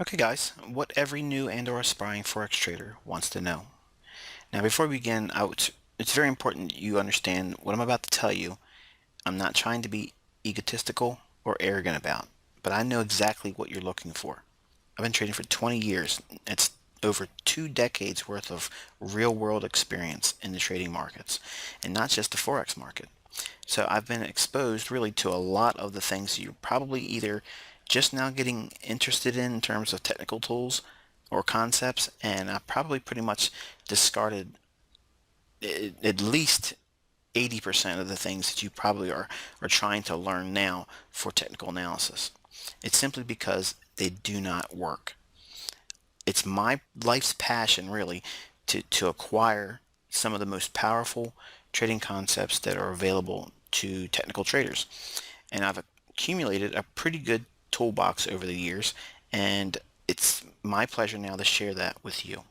Okay, guys, what every new and/or aspiring Forex trader wants to know. Now, before we begin, it's very important you understand what I'm about to tell you. I'm not trying to be egotistical or arrogant about, but I know exactly what you're looking for. I've been trading for 20 years. It's over 2 decades worth of real world experience in the trading markets, and not just the Forex market. So I've been exposed really to a lot of the things you're probably either just now getting interested in terms of technical tools or concepts, and I probably pretty much discarded at least 80% of the things that you probably are trying to learn now for technical analysis. It's simply because they do not work. It's my life's passion really to acquire some of the most powerful trading concepts that are available to technical traders. And I've accumulated a pretty good toolbox over the years, and it's my pleasure now to share that with you.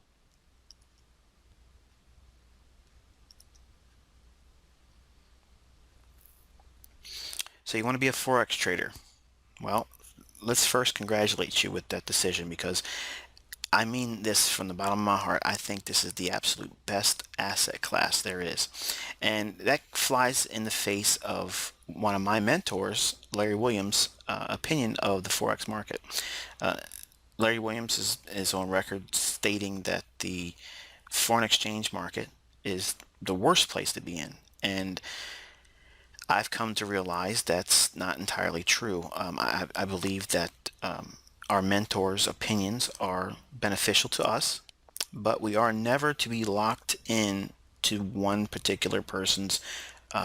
So you want to be a Forex trader? Well, let's first congratulate you with that decision because I mean this from the bottom of my heart. I think this is the absolute best asset class there is. And that flies in the face of one of my mentors, Larry Williams' opinion of the Forex market. Uh, Larry Williams is on record stating that the foreign exchange market is the worst place to be in. And I've come to realize that's not entirely true. I believe that our mentors' opinions are beneficial to us, but we are never to be locked in to one particular person's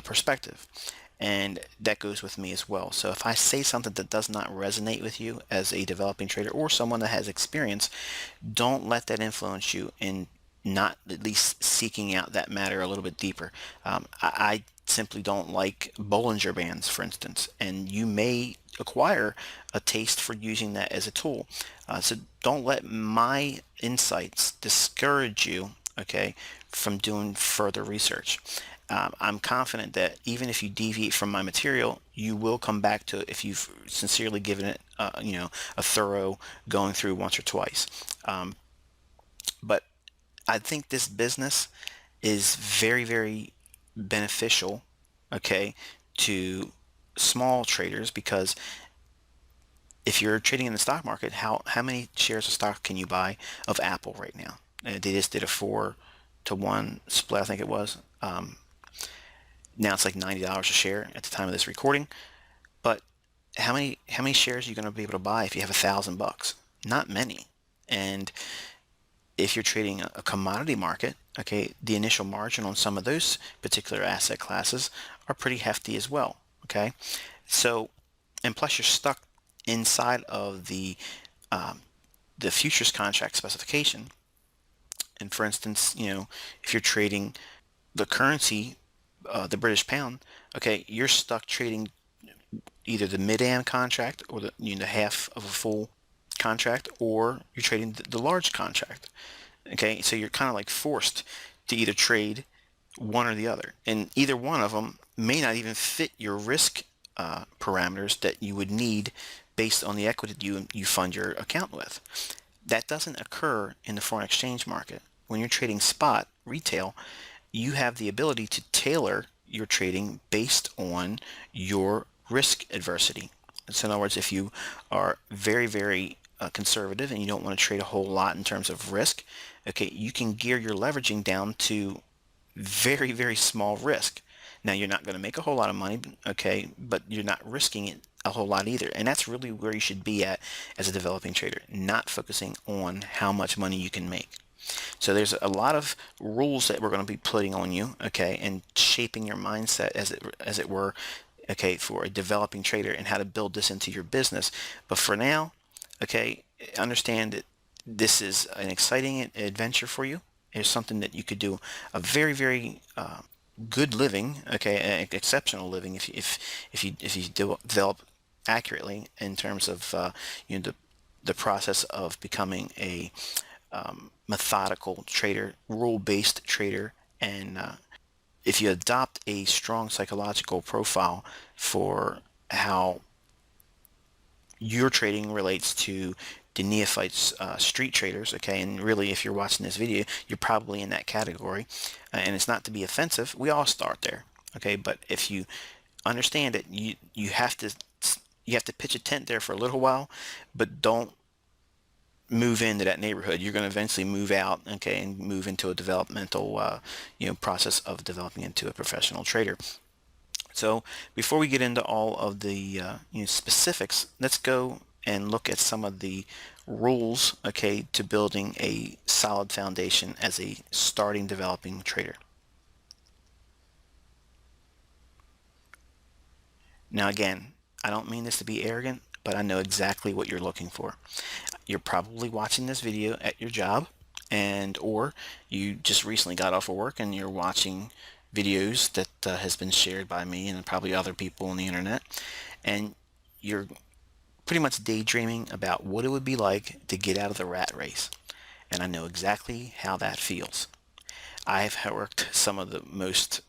perspective. And that goes with me as well. So if I say something that does not resonate with you as a developing trader or someone that has experience, don't let that influence you in not at least seeking out that matter a little bit deeper. I simply don't like Bollinger Bands, for instance, and you may acquire a taste for using that as a tool. So don't let my insights discourage you, okay, from doing further research. I'm confident that even if you deviate from my material, you will come back to it if you've sincerely given it, a thorough going through once or twice. But I think this business is very, very beneficial, okay, to small traders because if you're trading in the stock market, how many shares of stock can you buy of Apple right now? They just did a 4-to-1 split, I think it was. Now it's like $90 a share at the time of this recording. But how many shares are you going to be able to buy if you have $1,000? Not many. And if you're trading a commodity market, okay, the initial margin on some of those particular asset classes are pretty hefty as well. Okay, so and plus you're stuck inside of the futures contract specification. And for instance, if you're trading the currency, the British pound, okay, you're stuck trading either the mid-am contract or the half of a full contract, or you're trading the large contract. Okay, so you're kind of like forced to either trade one or the other, and either one of them may not even fit your risk parameters that you would need based on the equity you fund your account with. That doesn't occur in the foreign exchange market. When you're trading spot retail, you have the ability to tailor your trading based on your risk adversity. So in other words, if you are very, very conservative and you don't want to trade a whole lot in terms of risk, okay, you can gear your leveraging down to very, very small risk. Now you're not going to make a whole lot of money, okay, but you're not risking it a whole lot either. And that's really where you should be at as a developing trader, not focusing on how much money you can make. So there's a lot of rules that we're going to be putting on you, okay, and shaping your mindset as it were, okay, for a developing trader and how to build this into your business. But for now, okay, understand that this is an exciting adventure for you. It's something that you could do a very, very good living, okay, exceptional living if you develop accurately in terms of the process of becoming a methodical trader, rule-based trader, and if you adopt a strong psychological profile for how your trading relates to the neophytes, street traders, okay, and really if you're watching this video, you're probably in that category. And it's not to be offensive. We all start there, okay, but if you understand it, you have to pitch a tent there for a little while, but don't move into that neighborhood. You're going to eventually move out, okay, and move into a developmental, process of developing into a professional trader. So before we get into all of the specifics, let's go and look at some of the rules, okay, to building a solid foundation as a starting developing trader. Now again, I don't mean this to be arrogant, but I know exactly what you're looking for. You're probably watching this video at your job, and or you just recently got off of work and you're watching videos that has been shared by me and probably other people on the internet, and you're pretty much daydreaming about what it would be like to get out of the rat race. And I know exactly how that feels. I've worked some of the most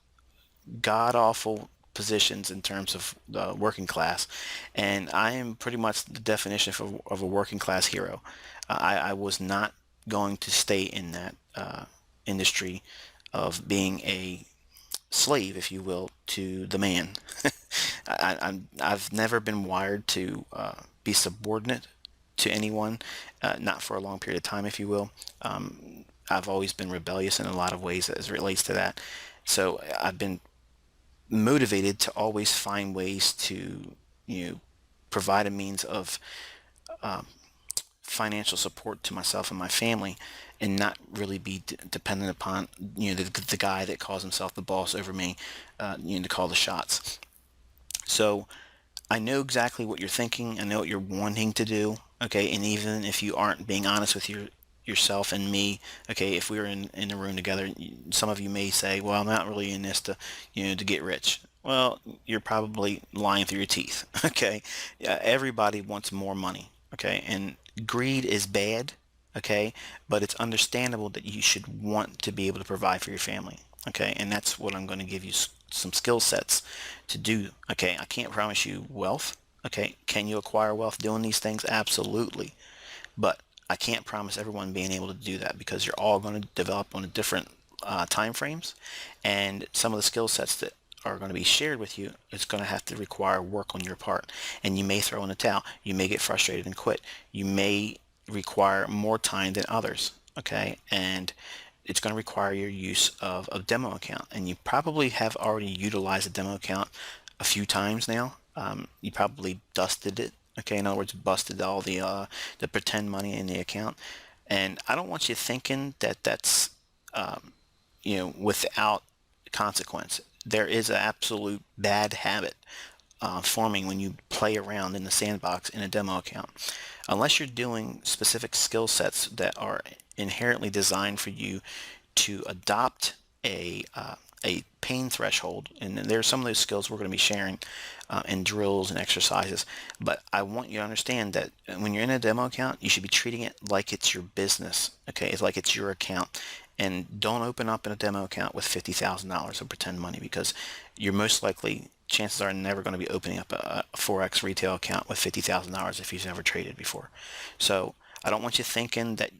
god awful positions in terms of the working class, and I am pretty much the definition of a working class hero. I was not going to stay in that industry of being a slave, if you will, to the man. I've never been wired to be subordinate to anyone, not for a long period of time, if you will. I've always been rebellious in a lot of ways as it relates to that. So I've been motivated to always find ways to, provide a means of financial support to myself and my family, and not really be dependent upon the guy that calls himself the boss over me, to call the shots. So I know exactly what you're thinking. I know what you're wanting to do. Okay, and even if you aren't being honest with yourself and me, okay, if we were in a room together, some of you may say, "Well, I'm not really in this to, to get rich." Well, you're probably lying through your teeth. Okay, yeah, everybody wants more money. Okay, and greed is bad. Okay, but it's understandable that you should want to be able to provide for your family. Okay, and that's what I'm going to give you some skill sets to do. Okay, I can't promise you wealth. Okay, can you acquire wealth doing these things? Absolutely. But I can't promise everyone being able to do that, because you're all going to develop on a different time frames, and some of the skill sets that are going to be shared with you, it's going to have to require work on your part, and you may throw in the towel. You may get frustrated and quit. You may require more time than others. Okay, and it's going to require your use of a demo account, and you probably have already utilized a demo account a few times now. You probably dusted it. Okay, in other words, busted all the pretend money in the account, and I don't want you thinking that that's without consequence. There is an absolute bad habit forming when you play around in the sandbox in a demo account. Unless you're doing specific skill sets that are inherently designed for you to adopt a pain threshold, and there are some of those skills we're going to be sharing in drills and exercises. But I want you to understand that when you're in a demo account, you should be treating it like it's your business. Okay, it's like it's your account. And don't open up in a demo account with $50,000 of pretend money, because you're most likely, chances are, never going to be opening up a Forex retail account with $50,000 if you've never traded before. So I don't want you thinking that,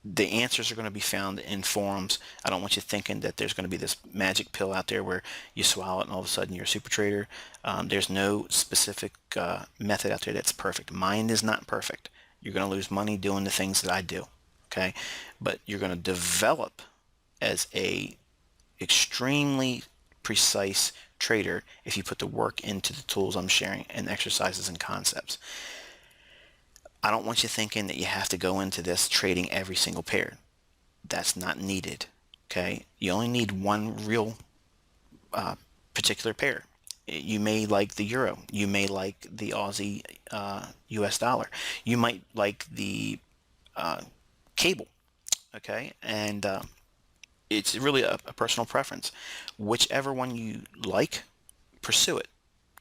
the answers are going to be found in forums. I don't want you thinking that there's going to be this magic pill out there where you swallow it and all of a sudden you're a super trader. There's no specific method out there that's perfect. Mine is not perfect. You're going to lose money doing the things that I do. Okay, but you're going to develop as a extremely precise trader if you put the work into the tools I'm sharing and exercises and concepts. I don't want you thinking that you have to go into this trading every single pair. That's not needed. Okay, you only need one real particular pair. You may like the euro. You may like the Aussie US dollar. You might like the cable. Okay, and it's really a personal preference. Whichever one you like, pursue it.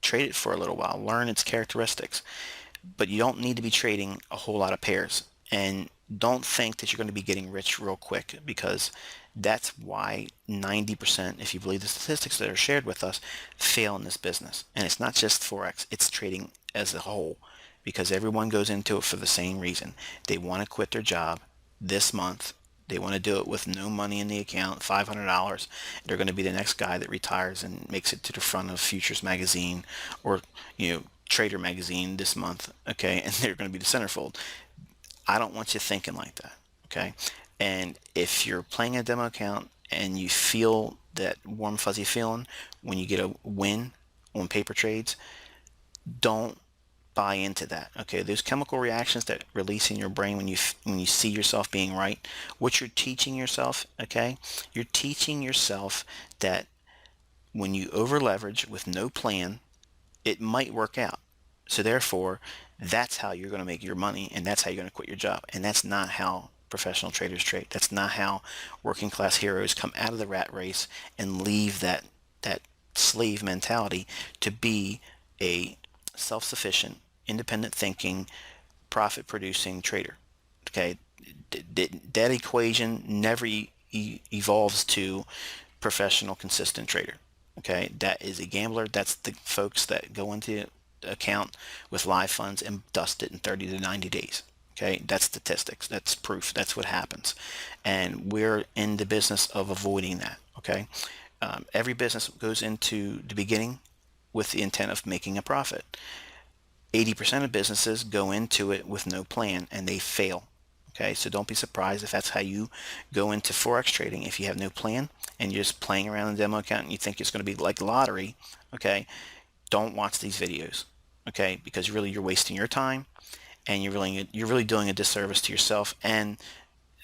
Trade it for a little while. Learn its characteristics. But you don't need to be trading a whole lot of pairs. And don't think that you're going to be getting rich real quick, because that's why 90%, if you believe the statistics that are shared with us, fail in this business. And it's not just Forex, it's trading as a whole. because everyone goes into it for the same reason. They want to quit their job this month. They want to do it with no money in the account, $500. They're going to be the next guy that retires and makes it to the front of Futures magazine or, Trader magazine this month, okay? And they're going to be the centerfold. I don't want you thinking like that, okay? And if you're playing a demo account and you feel that warm fuzzy feeling when you get a win on paper trades, don't buy into that. Okay, those chemical reactions that release in your brain when you see yourself being right, what you're teaching yourself, okay, you're teaching yourself that when you over leverage with no plan, it might work out. So therefore, that's how you're going to make your money, and that's how you're going to quit your job. And that's not how professional traders trade. That's not how working class heroes come out of the rat race and leave that slave mentality to be a self-sufficient, independent thinking, profit producing trader. Okay, that equation never evolves to professional consistent trader. Okay, that is a gambler. That's the folks that go into account with live funds and dust it in 30 to 90 days. Okay, that's statistics. That's proof. That's what happens, and we're in the business of avoiding that. Okay, every business goes into the beginning with the intent of making a profit. 80% of businesses go into it with no plan and they fail. Okay, so don't be surprised if that's how you go into Forex trading. If you have no plan and you're just playing around in the demo account and you think it's going to be like lottery, okay, don't watch these videos, okay, because really you're wasting your time and you're really doing a disservice to yourself and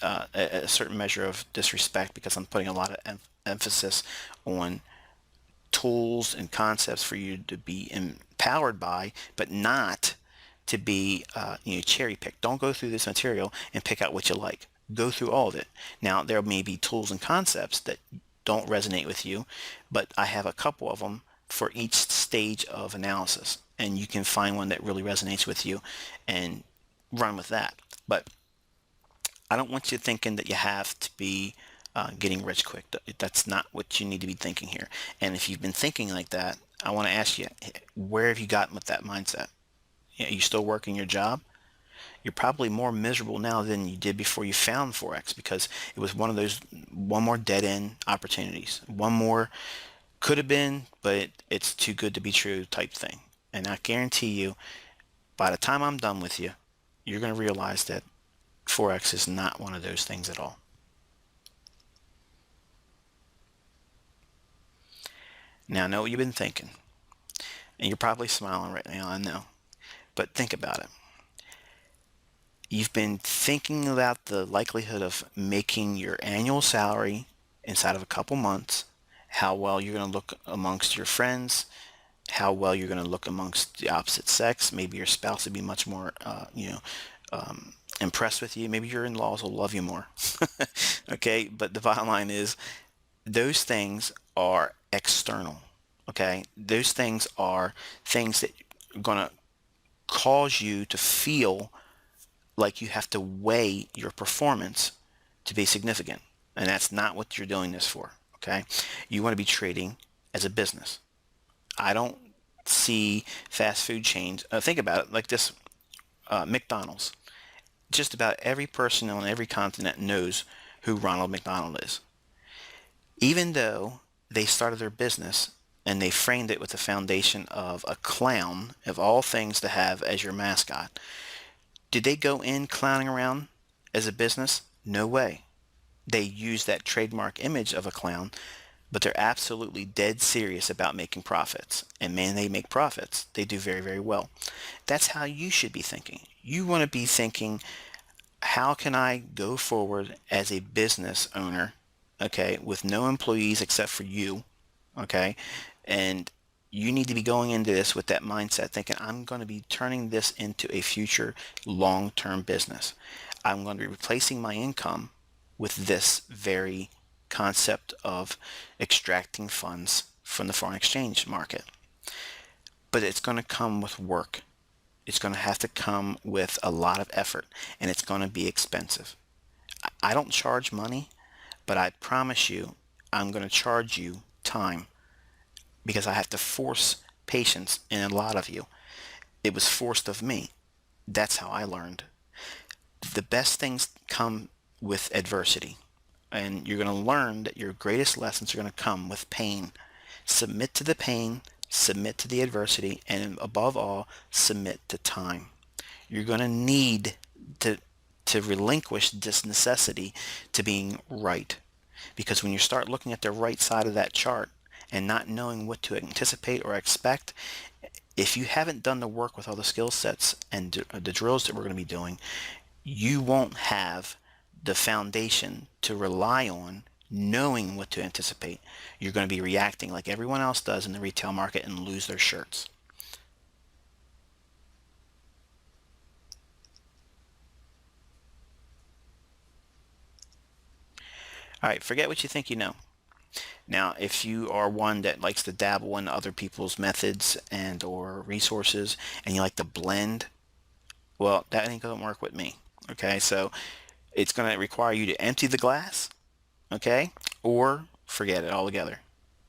a certain measure of disrespect because I'm putting a lot of emphasis on tools and concepts for you to be empowered by, but not to be cherry picked. Don't go through this material and pick out what you like. Go through all of it. Now there may be tools and concepts that don't resonate with you, but I have a couple of them for each stage of analysis, and you can find one that really resonates with you and run with that. But I don't want you thinking that you have to be getting rich quick. That's not what you need to be thinking here. And if you've been thinking like that, I want to ask you, where have you gotten with that mindset? Are you still working your job? You're probably more miserable now than you did before you found Forex because it was one of those one more dead end opportunities. One more could have been, but it's too good to be true type thing. And I guarantee you, by the time I'm done with you, you're going to realize that Forex is not one of those things at all. Now, I know what you've been thinking, and you're probably smiling right now, I know. But think about it. You've been thinking about the likelihood of making your annual salary inside of a couple months, how well you're going to look amongst your friends, how well you're going to look amongst the opposite sex. Maybe your spouse would be much more, impressed with you. Maybe your in-laws will love you more. Okay, but the bottom line is those things are external. Okay, those things are things that are going to cause you to feel like you have to weigh your performance to be significant. And that's not what you're doing this for. Okay, you want to be trading as a business. I don't see fast food chains. Think about it like this: McDonald's. Just about every person on every continent knows who Ronald McDonald is. Even though they started their business and they framed it with the foundation of a clown, of all things to have as your mascot, did they go in clowning around as a business? No way. They use that trademark image of a clown, but they're absolutely dead serious about making profits. And man, they make profits. They do very, very well. That's how you should be thinking. You want to be thinking, how can I go forward as a business owner, okay, with no employees except for you, okay? And you need to be going into this with that mindset, thinking, I'm going to be turning this into a future long-term business. I'm going to be replacing my income with this very concept of extracting funds from the foreign exchange market. But it's going to come with work. It's going to have to come with a lot of effort, and it's going to be expensive. I don't charge money, but I promise you, I'm going to charge you time because I have to force patience in a lot of you. It was forced of me. That's how I learned. The best things come with adversity. And you're going to learn that your greatest lessons are going to come with pain. Submit to the pain, submit to the adversity, and above all, submit to time. You're going to need to relinquish this necessity to being right. Because when you start looking at the right side of that chart and not knowing what to anticipate or expect, if you haven't done the work with all the skill sets and the drills that we're going to be doing, you won't have the foundation to rely on knowing what to anticipate. You're going to be reacting like everyone else does in the retail market and lose their shirts. All right, forget what you think you know. Now, if you are one that likes to dabble in other people's methods and or resources and you like to blend, well, that ain't gonna work with me. Okay, so it's gonna require you to empty the glass, okay, or forget it altogether.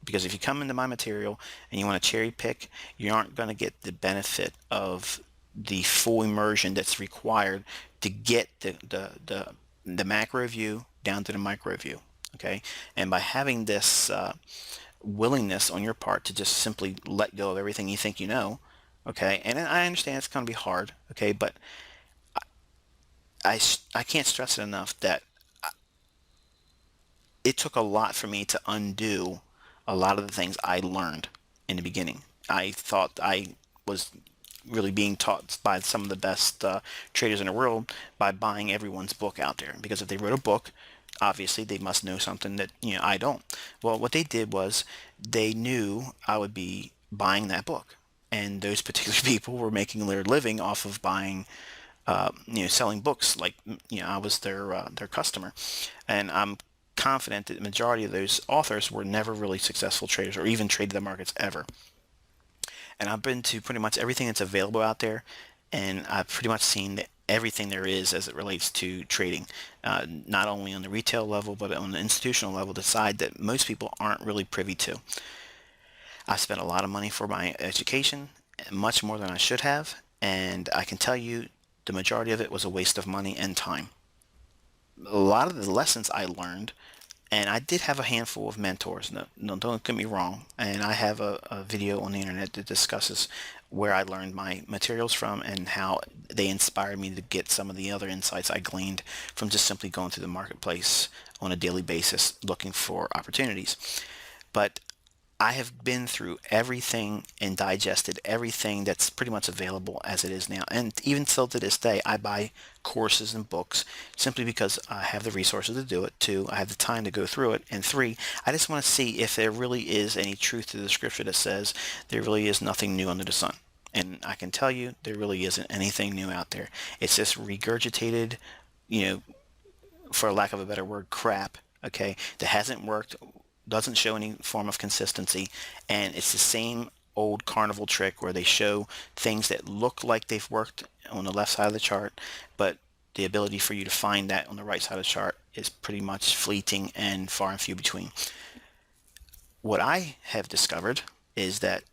Because if you come into my material and you want to cherry pick, you aren't going to get the benefit of the full immersion that's required to get the macro view down to the micro view. Okay, and by having this willingness on your part to just simply let go of everything you think you know, okay, and I understand it's going to be hard, okay, but I can't stress it enough that it took a lot for me to undo a lot of the things I learned in the beginning. I thought I was really being taught by some of the best traders in the world by buying everyone's book out there. Because if they wrote a book, obviously they must know something that I don't. Well, what they did was they knew I would be buying that book, and those particular people were making their living off of buying selling books. Like, I was their customer, and I'm confident that the majority of those authors were never really successful traders or even traded the markets ever. And I've been to pretty much everything that's available out there, and I've pretty much seen that everything there is as it relates to trading, not only on the retail level but on the institutional level, the side that most people aren't really privy to. I spent a lot of money for my education, much more than I should have, and I can tell you the majority of it was a waste of money and time. A lot of the lessons I learned, and I did have a handful of mentors. No, no, don't get me wrong. And I have a video on the internet that discusses where I learned my materials from and how they inspired me to get some of the other insights I gleaned from just simply going through the marketplace on a daily basis looking for opportunities. But I have been through everything and digested everything that's pretty much available as it is now. And even still to this day, I buy courses and books simply because I have the resources to do it. Two, I have the time to go through it. And three, I just want to see if there really is any truth to the scripture that says there really is nothing new under the sun. And I can tell you there really isn't anything new out there. It's just regurgitated, you know, for lack of a better word, crap, okay, that hasn't worked, doesn't show any form of consistency, and it's the same old carnival trick where they show things that look like they've worked on the left side of the chart, but the ability for you to find that on the right side of the chart is pretty much fleeting and far and few between. What I have discovered is that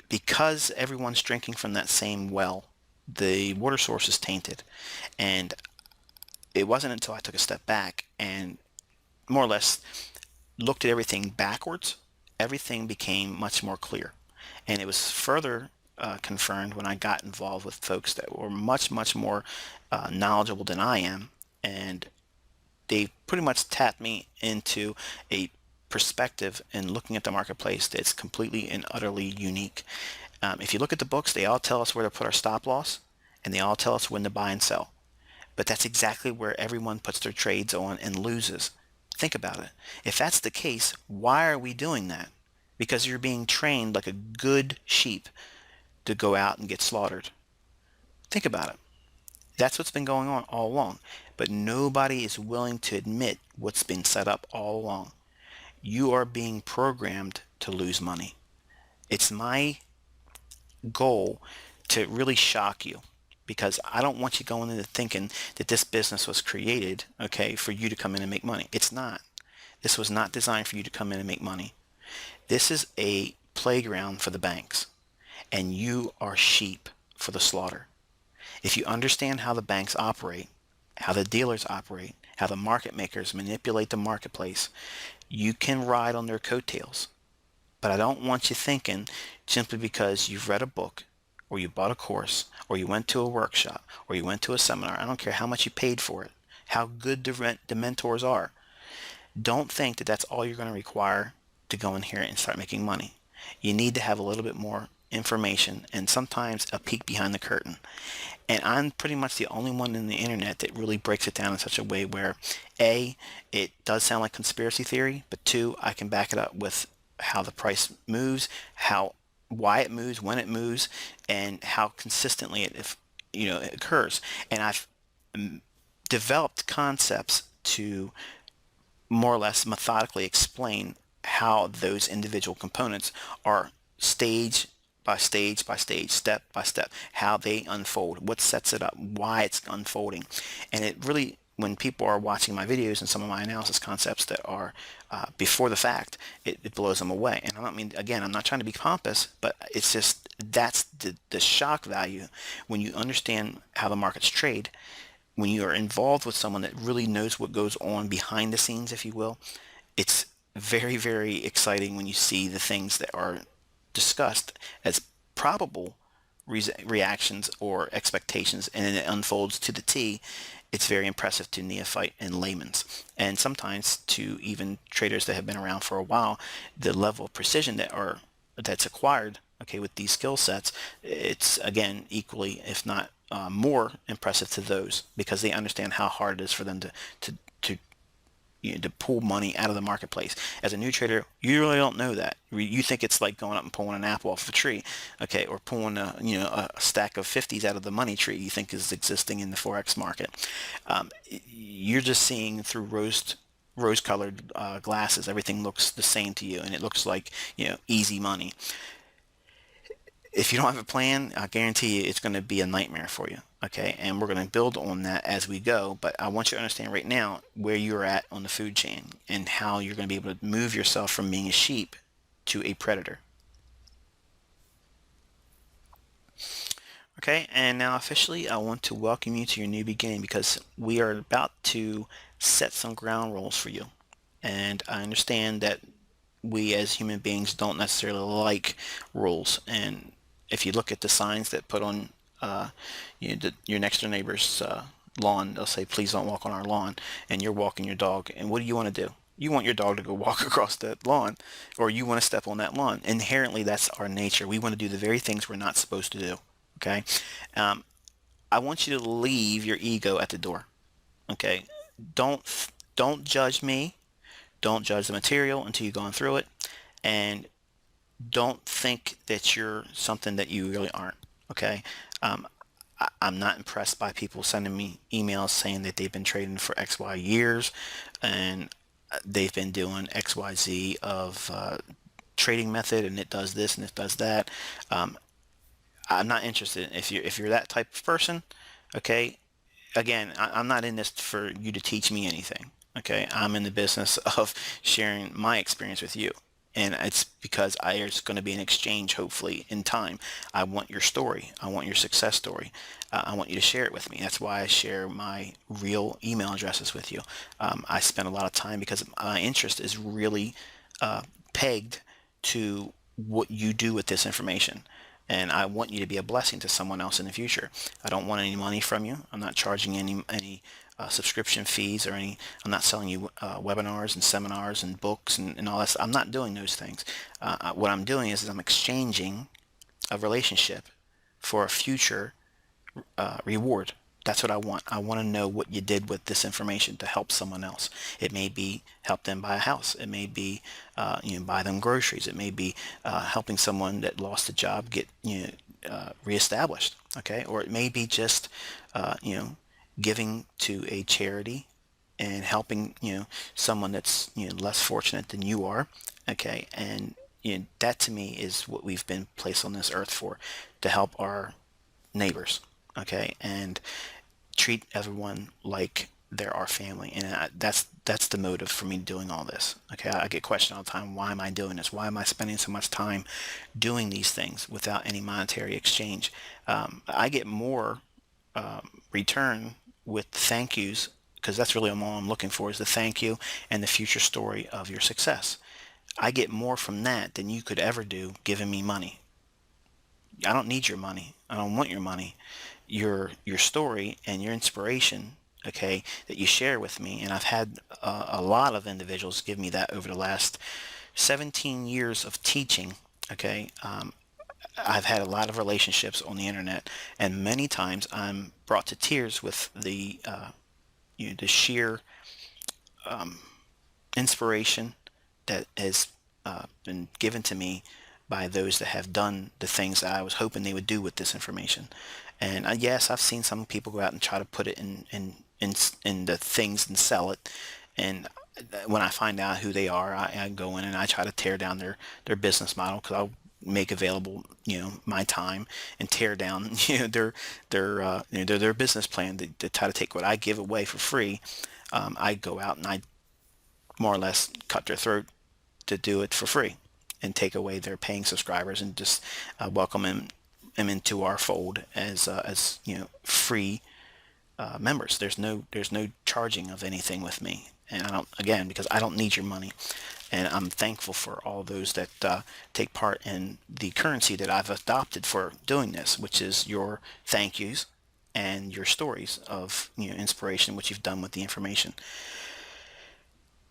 because everyone's drinking from that same well, the water source is tainted. And it wasn't until I took a step back and more or less looked at everything backwards, everything became much more clear. And it was further confirmed when I got involved with folks that were much, much more knowledgeable than I am. And they pretty much tapped me into a perspective in looking at the marketplace that's completely and utterly unique. If you look at the books, they all tell us where to put our stop loss, and they all tell us when to buy and sell. But that's exactly where everyone puts their trades on and loses. Think about it. If that's the case, why are we doing that? Because you're being trained like a good sheep to go out and get slaughtered. Think about it. That's what's been going on all along. But nobody is willing to admit what's been set up all along. You are being programmed to lose money. It's my goal to really shock you because I don't want you going into thinking that this business was created, okay, for you to come in and make money. It's not. This was not designed for you to come in and make money. This is a playground for the banks, and you are sheep for the slaughter. If you understand how the banks operate, how the dealers operate, how the market makers manipulate the marketplace, you can ride on their coattails. But I don't want you thinking simply because you've read a book or you bought a course or you went to a workshop or you went to a seminar. I don't care how much you paid for it, how good the mentors are. Don't think that that's all you're going to require to go in here and start making money. You need to have a little bit more information and sometimes a peek behind the curtain. And I'm pretty much the only one in the internet that really breaks it down in such a way where A, it does sound like conspiracy theory, but two, I can back it up with how the price moves, how why it moves, when it moves, and how consistently it if it occurs. And I've developed concepts to more or less methodically explain how those individual components are stage by stage by stage, step by step, how they unfold, what sets it up, why it's unfolding. And it really, when people are watching my videos and some of my analysis concepts that are before the fact, it blows them away. And I don't mean, again, I'm not trying to be pompous, but it's just that's the shock value when you understand how the markets trade, when you are involved with someone that really knows what goes on behind the scenes, if you will. It's very, very exciting when you see the things that are discussed as probable reactions or expectations, and then it unfolds to the T. It's very impressive to neophyte and layman's, and sometimes to even traders that have been around for a while. The level of precision that's acquired, okay, with these skill sets, it's again equally, if not more impressive to those because they understand how hard it is for them to to pull money out of the marketplace. As a new trader, you really don't know that. You think it's like going up and pulling an apple off a tree, okay, or pulling a stack of 50s out of the money tree you think is existing in the forex market. You're just seeing through rose-colored glasses. Everything looks the same to you, and it looks like easy money. If you don't have a plan, I guarantee you it's going to be a nightmare for you. Okay, and we're going to build on that as we go. But I want you to understand right now where you're at on the food chain and how you're going to be able to move yourself from being a sheep to a predator. Okay, and now officially I want to welcome you to your new beginning because we are about to set some ground rules for you. And I understand that we as human beings don't necessarily like rules. And if you look at the signs that put on your next door neighbor's lawn, they'll say, please don't walk on our lawn. And you're walking your dog. And what do you want to do? You want your dog to go walk across that lawn, or you want to step on that lawn. Inherently, that's our nature. We want to do the very things we're not supposed to do. Okay? Um, I want you to leave your ego at the door. Okay? Don't don't judge me. Don't judge the material until you've gone through it, and don't think that you're something that you really aren't. Okay, um, I'm not impressed by people sending me emails saying that they've been trading for XY years, and they've been doing XYZ of trading method, and it does this and it does that. Um, I'm not interested. If you're that type of person, okay, again, I'm not in this for you to teach me anything. Okay, I'm in the business of sharing my experience with you, and it's because there's going to be an exchange, hopefully, in time. I want your story. I want your success story. I want you to share it with me. That's why I share my real email addresses with you. I spend a lot of time because my interest is really pegged to what you do with this information. And I want you to be a blessing to someone else in the future. I don't want any money from you. I'm not charging any subscription fees or any. I'm not selling you webinars and seminars and books and all that. I'm not doing those things. What I'm doing is I'm exchanging a relationship for a future reward. That's what I want. I want to know what you did with this information to help someone else. It may be help them buy a house. It may be buy them groceries. It may be helping someone that lost a job get reestablished. Okay, or it may be just giving to a charity and helping someone that's less fortunate than you are. Okay, and that to me is what we've been placed on this earth for, to help our neighbors, okay, and treat everyone like they're our family. And that's the motive for me doing all this. Okay, I get questioned all the time, why am I doing this? Why am I spending so much time doing these things without any monetary exchange? I get more return with thank yous, because that's really all I'm looking for, is the thank you and the future story of your success. I get more from that than you could ever do giving me money. I don't need your money. I don't want your money. Your story and your inspiration, okay, that you share with me, and I've had a lot of individuals give me that over the last 17 years of teaching. Okay, I've had a lot of relationships on the internet, and many times I'm brought to tears with the sheer inspiration that has been given to me by those that have done the things that I was hoping they would do with this information. And yes, I've seen some people go out and try to put it in the things and sell it. And when I find out who they are, I go in and I try to tear down their business model, because I'll make available, my time, and tear down, their business plan to try to take what I give away for free. I go out and I more or less cut their throat to do it for free, and take away their paying subscribers, and just welcome them into our fold as free members. There's no charging of anything with me, and I don't, again, because I don't need your money, and I'm thankful for all those that take part in the currency that I've adopted for doing this, which is your thank yous and your stories of inspiration, which you've done with the information.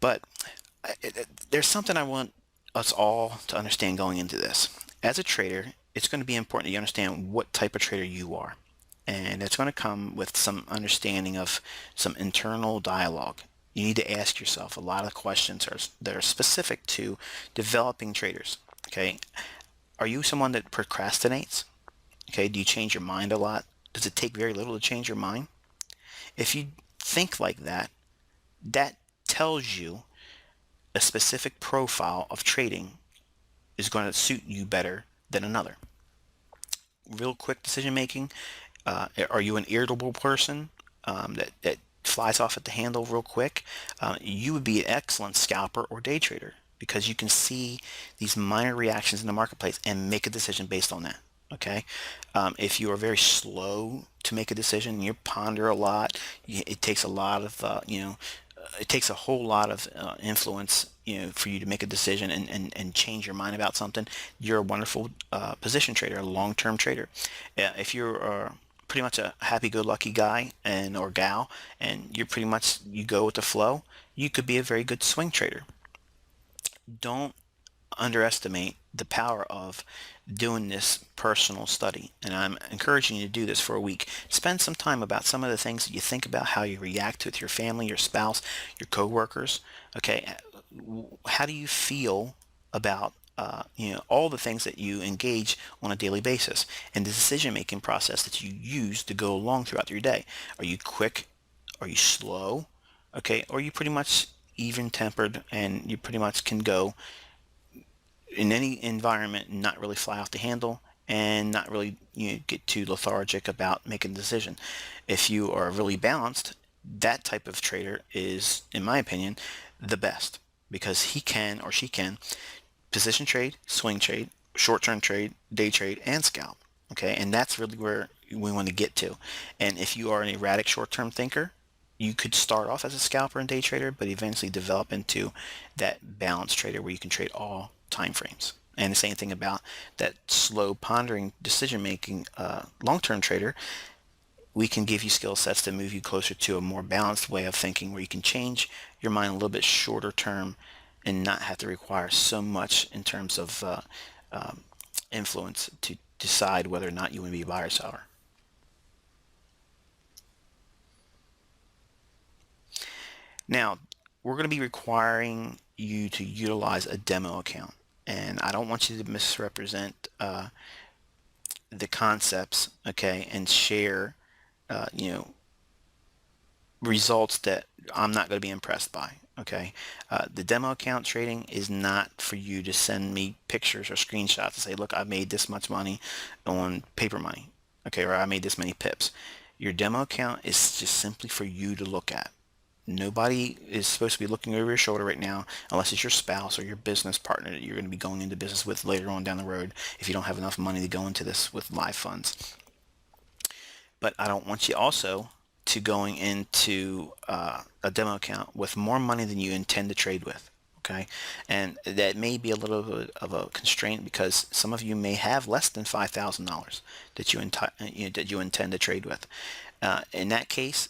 But there's something I want us all to understand going into this. As a trader, it's going to be important that you understand what type of trader you are. And it's going to come with some understanding of some internal dialogue. You need to ask yourself a lot of questions that are specific to developing traders. Okay. Are you someone that procrastinates? Okay. Do you change your mind a lot? Does it take very little to change your mind? If you think like that, that tells you a specific profile of trading is going to suit you better than another. Real quick decision making. Are you an irritable person that flies off at the handle real quick? You would be an excellent scalper or day trader, because you can see these minor reactions in the marketplace and make a decision based on that. Okay. If you are very slow to make a decision, you ponder a lot, it takes a lot of, it takes a whole lot of influence, for you to make a decision and change your mind about something. You're a wonderful position trader, a long-term trader. If you're pretty much a happy-go-lucky guy and or gal, and you go with the flow, you could be a very good swing trader. Don't underestimate the power of doing this personal study. And I'm encouraging you to do this for a week. Spend some time about some of the things that you think about, how you react with your family, your spouse, your coworkers. Okay, how do you feel about all the things that you engage on a daily basis, and the decision making process that you use to go along throughout your day? Are you quick? Are you slow? Okay, or are you pretty much even tempered, and you pretty much can go in any environment, not really fly off the handle, and not really get too lethargic about making a decision? If you are really balanced, that type of trader is, in my opinion, the best, because he can or she can position trade, swing trade, short-term trade, day trade, and scalp. Okay, and that's really where we want to get to. And if you are an erratic short-term thinker, you could start off as a scalper and day trader, but eventually develop into that balanced trader where you can trade all time frames. And the same thing about that slow pondering decision making long-term trader. We can give you skill sets to move you closer to a more balanced way of thinking, where you can change your mind a little bit shorter term and not have to require so much in terms of influence to decide whether or not you want to be a buyer or seller. Now, we're going to be requiring you to utilize a demo account. And I don't want you to misrepresent the concepts, okay, and share, uh, you know, results that I'm not going to be impressed by. Okay, the demo account trading is not for you to send me pictures or screenshots to say, look, I made this much money on paper money. Okay, or I made this many pips. Your demo account is just simply for you to look at. Nobody is supposed to be looking over your shoulder right now, unless it's your spouse or your business partner that you're going to be going into business with later on down the road, if you don't have enough money to go into this with live funds. But I don't want you also to going into a demo account with more money than you intend to trade with. Okay, and that may be a little bit of a constraint because some of you may have less than $5,000 that that you intend to trade with. In that case,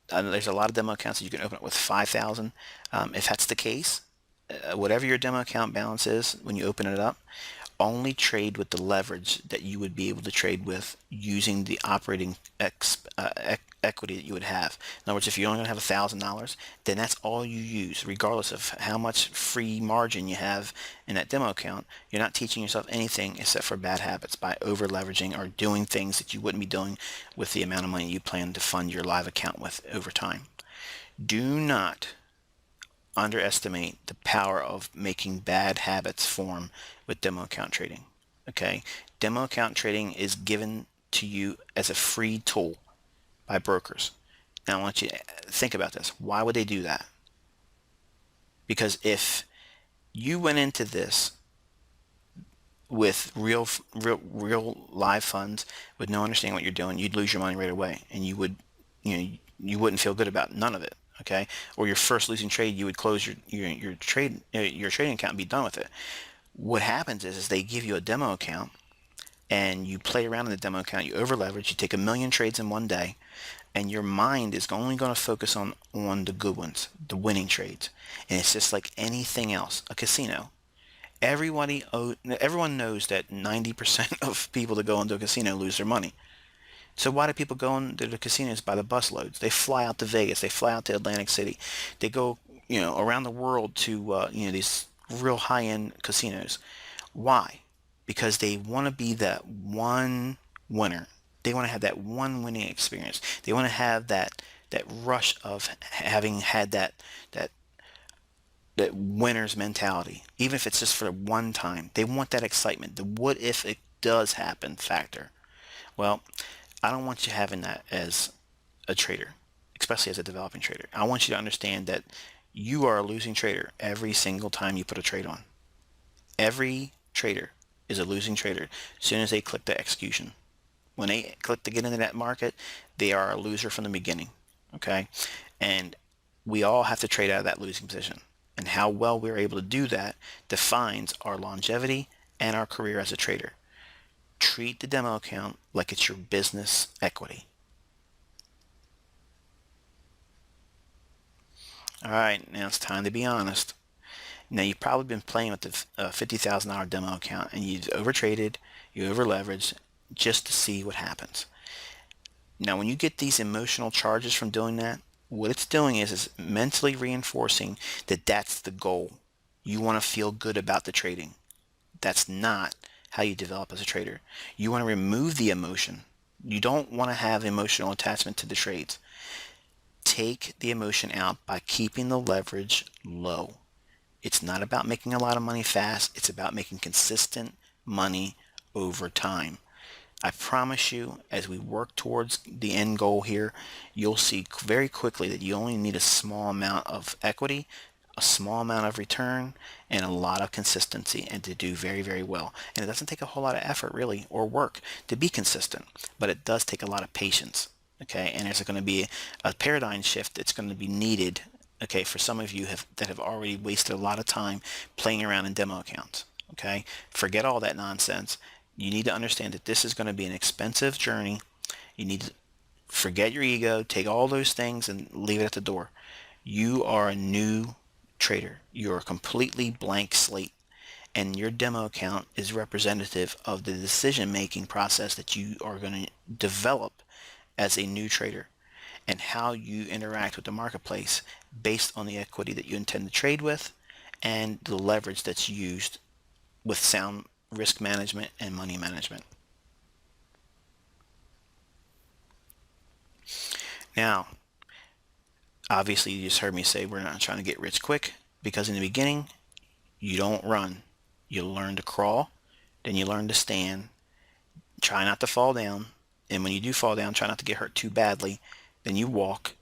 there's a lot of demo accounts that you can open up with 5,000. If that's the case, whatever your demo account balance is when you open it up, only trade with the leverage that you would be able to trade with using the operating equity that you would have. In other words, if you're only going to have $1,000, then that's all you use, regardless of how much free margin you have in that demo account. You're not teaching yourself anything except for bad habits by over leveraging or doing things that you wouldn't be doing with the amount of money you plan to fund your live account with over time. Do not underestimate the power of making bad habits form with demo account trading. Okay? Demo account trading is given to you as a free tool by brokers. Now I want you to think about this. Why would they do that? Because if you went into this with real live funds with no understanding what you're doing, you'd lose your money right away, and you wouldn't feel good about none of it. Okay, or your first losing trade, you would close your trading account and be done with it. What happens is they give you a demo account and you play around in the demo account, you over leverage, you take a million trades in one day, and your mind is only going to focus on the good ones, the winning trades. And it's just like anything else, a casino. Everyone knows that 90% of people that go into a casino lose their money. So why do people go into the casinos by the busloads? They fly out to Vegas, they fly out to Atlantic City, they go, around the world to, these real high-end casinos. Why? Because they want to be that one winner. They want to have that one winning experience. They want to have that rush of having had that that winner's mentality, even if it's just for one time. They want that excitement, the what if it does happen factor. Well, I don't want you having that as a trader, especially as a developing trader. I want you to understand that you are a losing trader every single time you put a trade on. Every trader is a losing trader as soon as they click the execution. When they click to get into that market, they are a loser from the beginning. Okay? And we all have to trade out of that losing position. And how well we're able to do that defines our longevity and our career as a trader. Treat the demo account like it's your business equity. All right, now it's time to be honest. Now you've probably been playing with the $50,000 demo account and you've overtraded, you over leveraged just to see what happens. Now when you get these emotional charges from doing that, what it's doing is mentally reinforcing that that's the goal. You want to feel good about the trading. That's not how you develop as a trader. You want to remove the emotion. You don't want to have emotional attachment to the trades. Take the emotion out by keeping the leverage low. It's not about making a lot of money fast. It's about making consistent money over time. I promise you, as we work towards the end goal here, you'll see very quickly that you only need a small amount of equity, a small amount of return, and a lot of consistency, and to do very, very well. And it doesn't take a whole lot of effort, really, or work to be consistent, but it does take a lot of patience. Okay, and there's going to be a paradigm shift that's going to be needed. Okay, for some of you that have already wasted a lot of time playing around in demo accounts. Okay, forget all that nonsense. You need to understand that this is going to be an expensive journey. You need to forget your ego, take all those things and leave it at the door. You are a new trader. You're a completely blank slate, and your demo account is representative of the decision-making process that you are going to develop as a new trader and how you interact with the marketplace based on the equity that you intend to trade with and the leverage that's used with sound risk management and money management. Now, obviously you just heard me say we're not trying to get rich quick, because in the beginning you don't run. You learn to crawl, then you learn to stand, try not to fall down, and when you do fall down, try not to get hurt too badly. Then you walk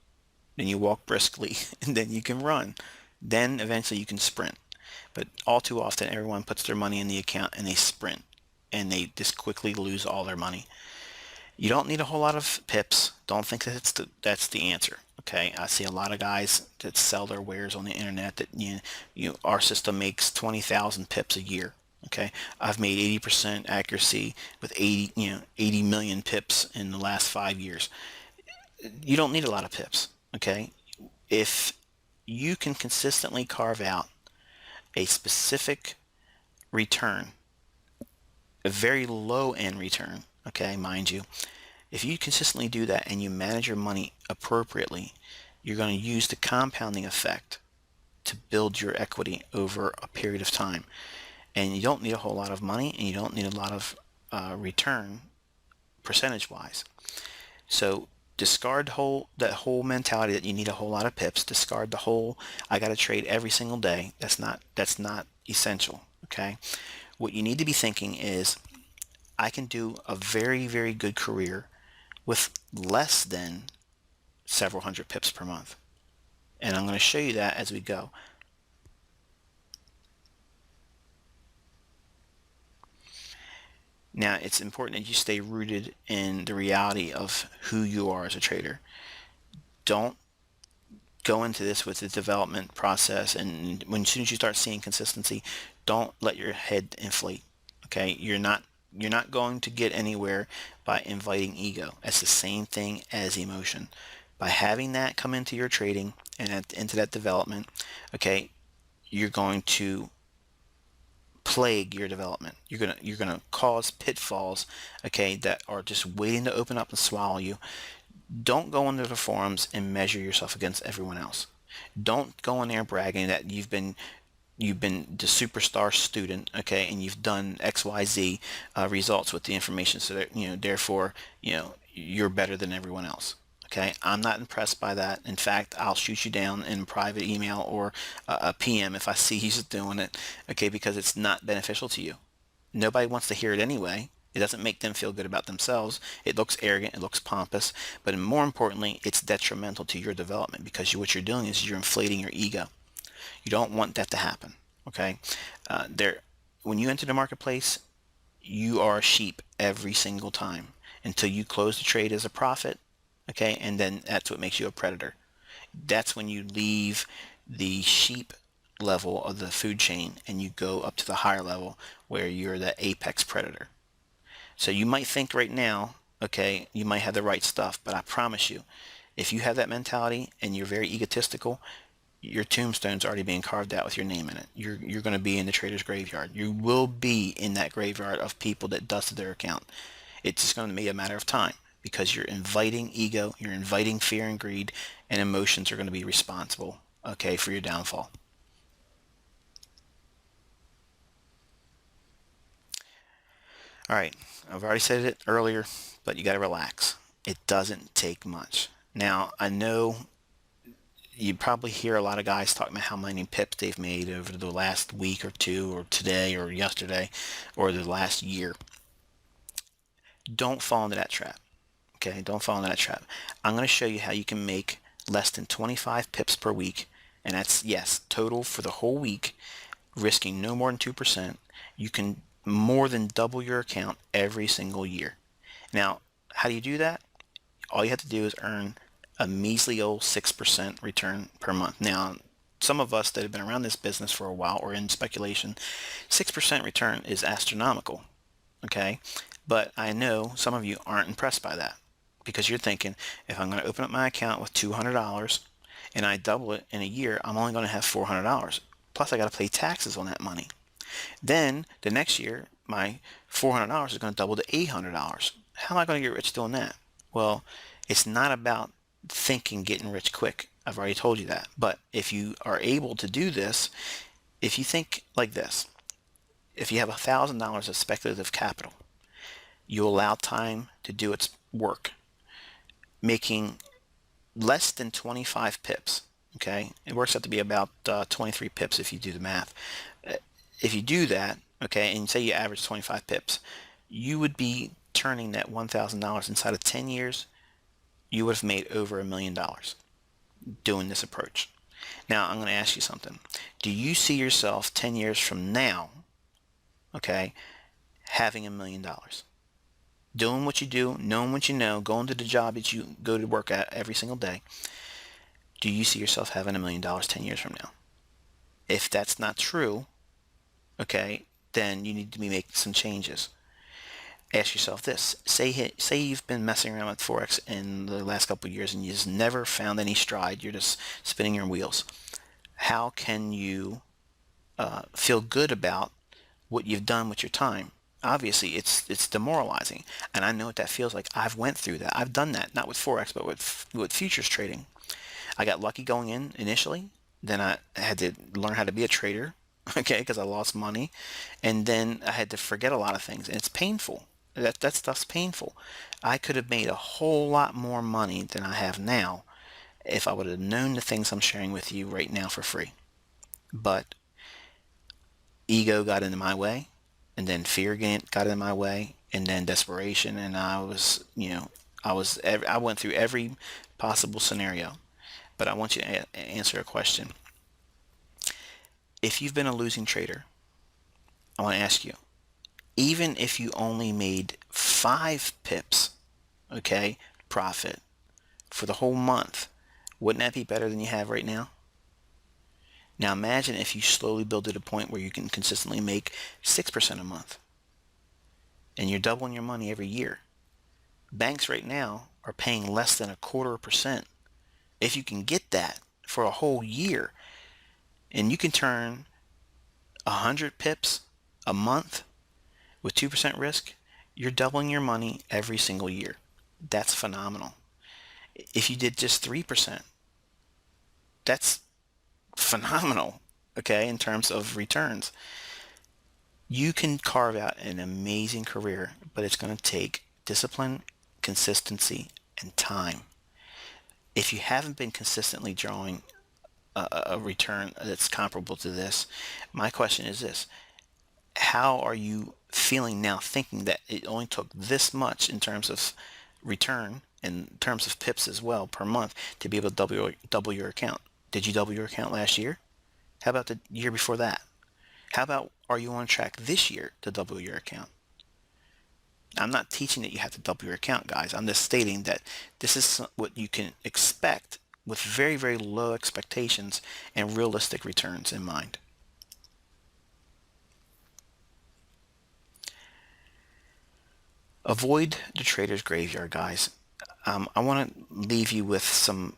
briskly, and then you can run. Then eventually you can sprint. But all too often everyone puts their money in the account and they sprint, and they just quickly lose all their money. You don't need a whole lot of pips. Don't think that that's the answer. Okay, I see a lot of guys that sell their wares on the internet that our system makes 20,000 pips a year. Okay, I've made 80% accuracy with 80 million pips in the last 5 years. You don't need a lot of pips. Okay, if you can consistently carve out a specific return, a very low end return, okay, mind you, if you consistently do that and you manage your money appropriately, you're going to use the compounding effect to build your equity over a period of time. And you don't need a whole lot of money, and you don't need a lot of return percentage wise. So discard that whole mentality that you need a whole lot of pips. Discard the whole I got to trade every single day. That's not essential. Okay. What you need to be thinking is I can do a very, very good career with less than several hundred pips per month. And I'm going to show you that as we go. Now, it's important that you stay rooted in the reality of who you are as a trader. Don't go into this with the development process, and as soon as you start seeing consistency, don't let your head inflate. Okay, you're not going to get anywhere by inviting ego. That's the same thing as emotion. By having that come into your trading and into that development, okay, you're going to plague your development. You're gonna cause pitfalls, okay, that are just waiting to open up and swallow you. Don't go into the forums and measure yourself against everyone else. Don't go in there bragging that you've been the superstar student, okay, and you've done XYZ results with the information, so that therefore you're better than everyone else. Okay, I'm not impressed by that. In fact, I'll shoot you down in private email or a PM if I see he's doing it, okay, because it's not beneficial to you. Nobody wants to hear it anyway. It doesn't make them feel good about themselves. It looks arrogant, it looks pompous, but more importantly, it's detrimental to your development because what you're doing is you're inflating your ego. You don't want that to happen. Okay, there. When you enter the marketplace, you are a sheep every single time until you close the trade as a profit. Okay, and then that's what makes you a predator. That's when you leave the sheep level of the food chain and you go up to the higher level where you're the apex predator. So you might think right now, okay, you might have the right stuff, but I promise you, if you have that mentality and you're very egotistical, your tombstone's already being carved out with your name in it. You're going to be in the trader's graveyard. You will be in that graveyard of people that dusted their account. It's just going to be a matter of time because you're inviting ego, you're inviting fear and greed, and emotions are going to be responsible, okay, for your downfall. All right, I've already said it earlier, but you got to relax. It doesn't take much. Now, I know you probably hear a lot of guys talking about how many pips they've made over the last week or two, or today, or yesterday, or the last year. Don't fall into that trap. Okay, don't fall into that trap. I'm going to show you how you can make less than 25 pips per week, and that's, yes, total for the whole week, risking no more than 2%. You can more than double your account every single year. Now, how do you do that? All you have to do is earn a measly old 6% return per month. Now, some of us that have been around this business for a while or in speculation, 6% return is astronomical, okay? But I know some of you aren't impressed by that because you're thinking, if I'm going to open up my account with $200 and I double it in a year, I'm only going to have $400. Plus, I got to pay taxes on that money. Then the next year, my $400 is going to double to $800. How am I going to get rich doing that? Well, it's not about thinking getting rich quick. I've already told you that. But if you are able to do this, if you think like this, if you have $1,000 of speculative capital, you allow time to do its work, making less than 25 pips. Okay, it works out to be about 23 pips if you do the math. If you do that, okay, and say you average 25 pips, you would be turning that $1,000 inside of 10 years. You would have made over $1 million doing this approach. Now, I'm going to ask you something. Do you see yourself 10 years from now, okay, having $1 million? doing what you do, knowing what you know, going to the job that you go to work at every single day, do you see yourself having $1 million 10 years from now? If that's not true, okay, then you need to be making some changes. Ask yourself this. Say you've been messing around with Forex in the last couple of years and you just never found any stride. You're just spinning your wheels. How can you feel good about what you've done with your time? Obviously, it's demoralizing, and I know what that feels like. I've went through that. I've done that, not with Forex, but with futures trading. I got lucky going in initially. Then I had to learn how to be a trader, okay, because I lost money, and then I had to forget a lot of things, and it's painful. That stuff's painful. I could have made a whole lot more money than I have now if I would have known the things I'm sharing with you right now for free. But ego got into my way, and then fear got in my way, and then desperation, and I went through every possible scenario. But I want you to answer a question. If you've been a losing trader, I want to ask you, even if you only made 5 pips, okay, profit for the whole month, wouldn't that be better than you have right now? Now imagine if you slowly build to the point where you can consistently make 6% a month and you're doubling your money every year. Banks right now are paying less than 1/4%. If you can get that for a whole year and you can turn 100 pips a month with 2% risk, you're doubling your money every single year. That's phenomenal. If you did just 3%, that's phenomenal, okay, in terms of returns. You can carve out an amazing career, but it's going to take discipline, consistency, and time. If you haven't been consistently drawing a return that's comparable to this, my question is this: how are you feeling now thinking that it only took this much in terms of return, in terms of pips as well per month, to be able to double your account? Did you double your account last year? How about the year before that? How about, are you on track this year to double your account? I'm not teaching that you have to double your account, guys. I'm just stating that this is what you can expect with very, very low expectations and realistic returns in mind. Avoid the trader's graveyard, guys. I want to leave you with some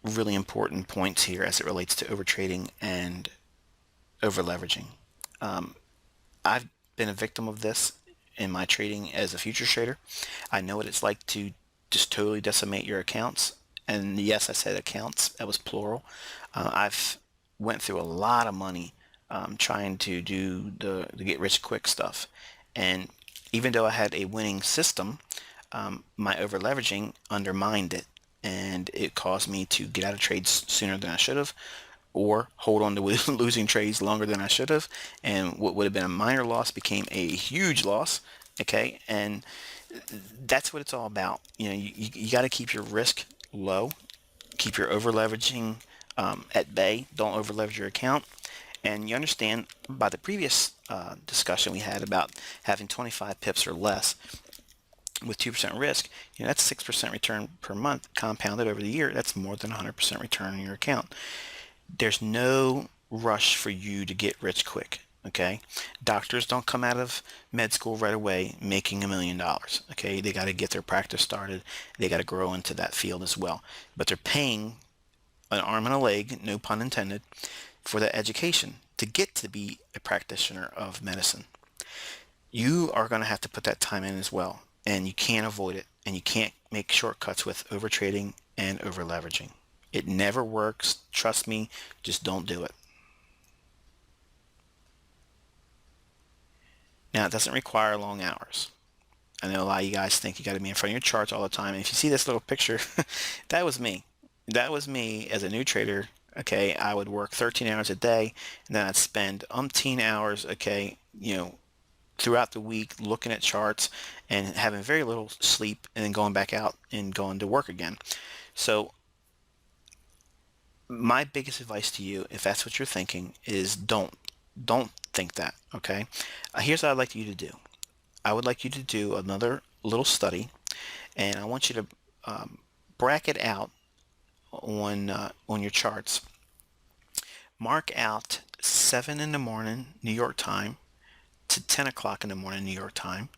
really important points here as it relates to overtrading and over leveraging. I've been a victim of this in my trading as a futures trader. I know what it's like to just totally decimate your accounts. And yes, I said accounts. That was plural. I've went through a lot of money trying to do the get rich quick stuff. And even though I had a winning system, my over leveraging undermined it. And it caused me to get out of trades sooner than I should have, or hold on to losing trades longer than I should have, and what would have been a minor loss became a huge loss. Okay, and that's what it's all about. You got to keep your risk low, keep your over leveraging at bay. Don't over leverage your account. And you understand by the previous discussion we had about having 25 pips or less with 2% risk, that's 6% return per month compounded over the year. That's more than 100% return on your account. There's no rush for you to get rich quick. Okay, doctors don't come out of med school right away making $1 million. Okay, they got to get their practice started. They got to grow into that field as well. But they're paying an arm and a leg, no pun intended, for that education to get to be a practitioner of medicine. You are going to have to put that time in as well, and you can't avoid it, and you can't make shortcuts with over trading and over leveraging. It never works. Trust me, just don't do it. Now, it doesn't require long hours. I know a lot of you guys think you got to be in front of your charts all the time. And if you see this little picture, that was me. That was me as a new trader. Okay, I would work 13 hours a day, and then I'd spend umpteen hours, okay, throughout the week looking at charts and having very little sleep, and then going back out and going to work again. So my biggest advice to you, if that's what you're thinking, is don't think that. Okay, here's what I'd like you to do. I would like you to do another little study, and I want you to bracket out on your charts. Mark out 7 in the morning New York time to 10 o'clock in the morning New York time,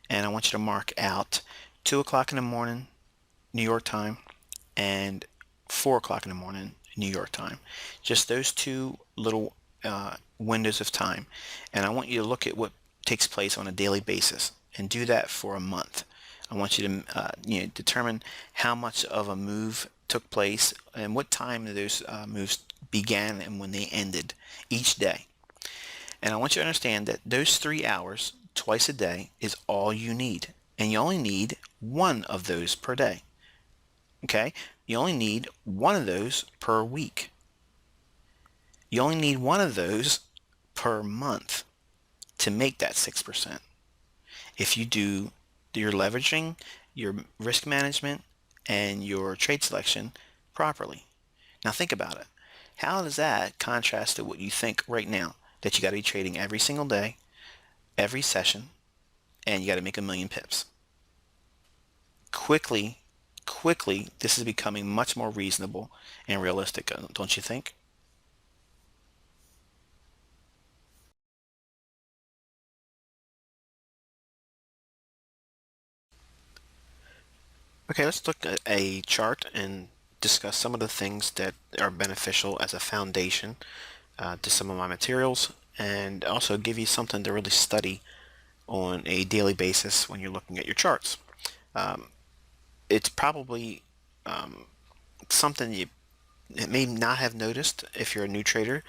and I want you to mark out 2 o'clock in the morning New York time and 4 o'clock in the morning New York time. Just those two little windows of time. And I want you to look at what takes place on a daily basis and do that for a month. I want you to determine how much of a move took place and what time those moves began and when they ended each day. And I want you to understand that those 3 hours twice a day is all you need. And you only need one of those per day. Okay? You only need one of those per week. You only need one of those per month to make that 6%. If you do your leveraging, your risk management, and your trade selection properly. Now think about it. How does that contrast to what you think right now? That you got to be trading every single day, every session, and you got to make 1,000,000 pips. Quickly, this is becoming much more reasonable and realistic, don't you think? Okay, let's look at a chart and discuss some of the things that are beneficial as a foundation to some of my materials, and also give you something to really study on a daily basis when you're looking at your charts. It's probably something you may not have noticed if you're a new trader,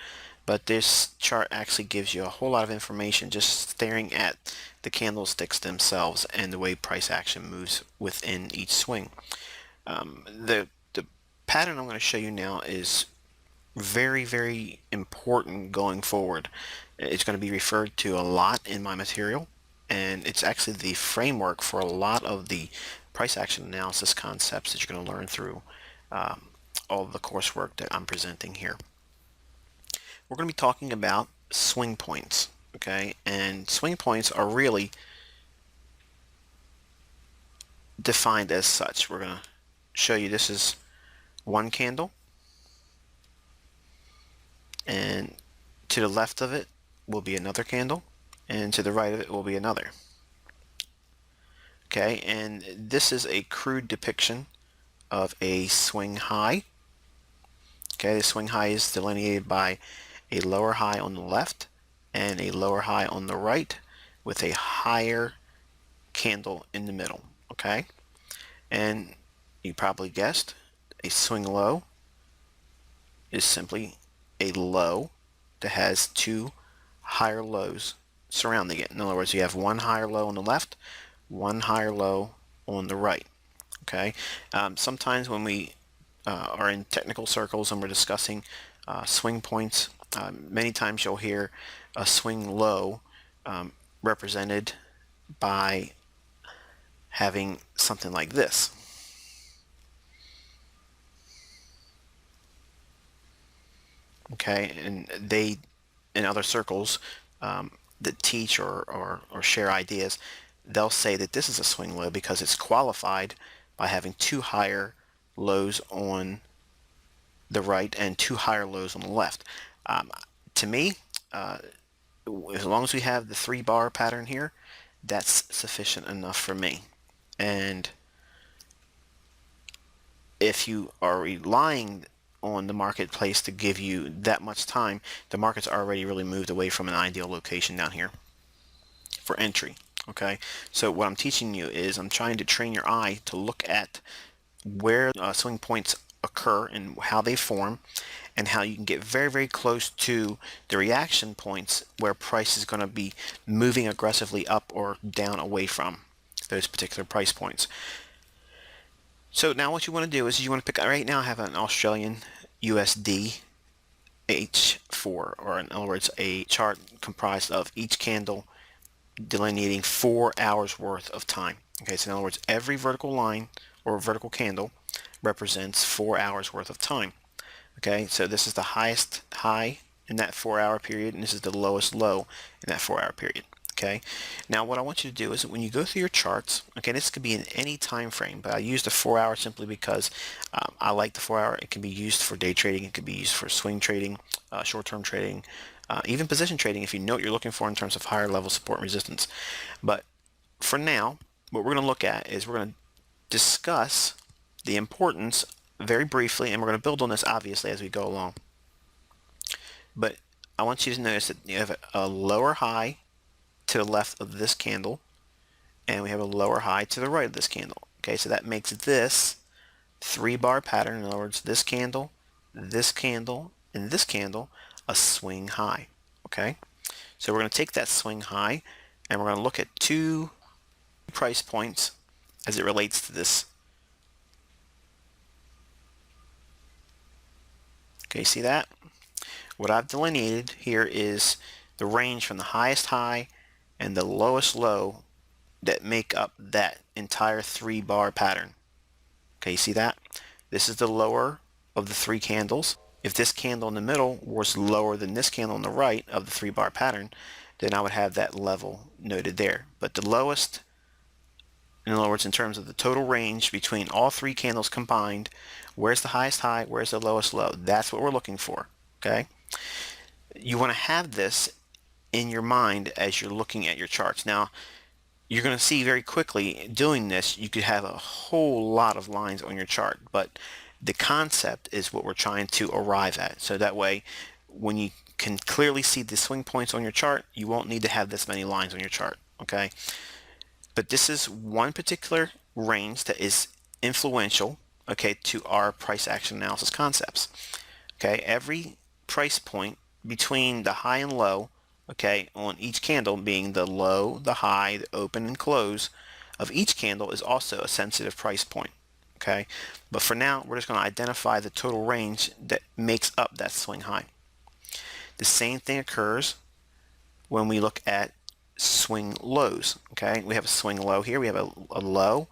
but this chart actually gives you a whole lot of information just staring at the candlesticks themselves and the way price action moves within each swing. The pattern I'm going to show you now is very, very important going forward. It's going to be referred to a lot in my material, and it's actually the framework for a lot of the price action analysis concepts that you're going to learn through all of the coursework that I'm presenting here. We're going to be talking about swing points, okay? And swing points are really defined as such. We're going to show you this is one candle, and to the left of it will be another candle, and to the right of it will be another. Okay, and this is a crude depiction of a swing high. Okay, the swing high is delineated by a lower high on the left and a lower high on the right with a higher candle in the middle. Okay, and you probably guessed a swing low is simply a low that has two higher lows surrounding it. In other words, you have one higher low on the left, one higher low on the right. Okay. Sometimes when we are in technical circles and we're discussing swing points, many times you'll hear a swing low represented by having something like this. Okay, and they, in other circles that teach or share ideas, they'll say that this is a swing low because it's qualified by having two higher lows on the right and two higher lows on the left. To me, as long as we have the 3-bar pattern here, that's sufficient enough for me. And if you are relying on the marketplace to give you that much time, the market's already really moved away from an ideal location down here for entry. Okay, so what I'm teaching you is I'm trying to train your eye to look at where swing points occur and how they form, and how you can get very, very close to the reaction points where price is going to be moving aggressively up or down away from those particular price points. So now what you want to do is you want to pick, right now I have an Australian USD H4, or in other words a chart comprised of each candle delineating 4 hours worth of time. Okay, so in other words, every vertical line or vertical candle represents 4 hours worth of time. Okay, so this is the highest high in that 4-hour period, and this is the lowest low in that 4-hour period. Okay. Now what I want you to do is when you go through your charts, okay, this could be in any time frame, but I use the 4 hour simply because I like the 4 hour. It can be used for day trading. It could be used for swing trading, short-term trading, even position trading if you know what you're looking for in terms of higher level support and resistance. But for now, what we're going to look at is we're going to discuss the importance very briefly, and we're going to build on this obviously as we go along. But I want you to notice that you have a lower high to the left of this candle, and we have a lower high to the right of this candle. Okay, so that makes this 3-bar pattern, in other words, this candle, and this candle, a swing high. Okay, so we're going to take that swing high, and we're going to look at 2 price points as it relates to this. Okay, see that? What I've delineated here is the range from the highest high and the lowest low that make up that entire 3-bar pattern. Okay, you see that? This is the lower of the 3 candles. If this candle in the middle was lower than this candle on the right of the 3-bar pattern, then I would have that level noted there. But the lowest, in other words, in terms of the total range between all 3 candles combined, where's the highest high, where's the lowest low? That's what we're looking for, okay? You want to have this in your mind as you're looking at your charts. Now, you're going to see very quickly doing this, you could have a whole lot of lines on your chart, but the concept is what we're trying to arrive at. So that way, when you can clearly see the swing points on your chart, you won't need to have this many lines on your chart, okay? But this is one particular range that is influential, okay, to our price action analysis concepts. Okay, every price point between the high and low, okay, on each candle being the low, the high, the open and close of each candle is also a sensitive price point. Okay, but for now we're just going to identify the total range that makes up that swing high. The same thing occurs when we look at swing lows. Okay, we have a swing low here. We have a low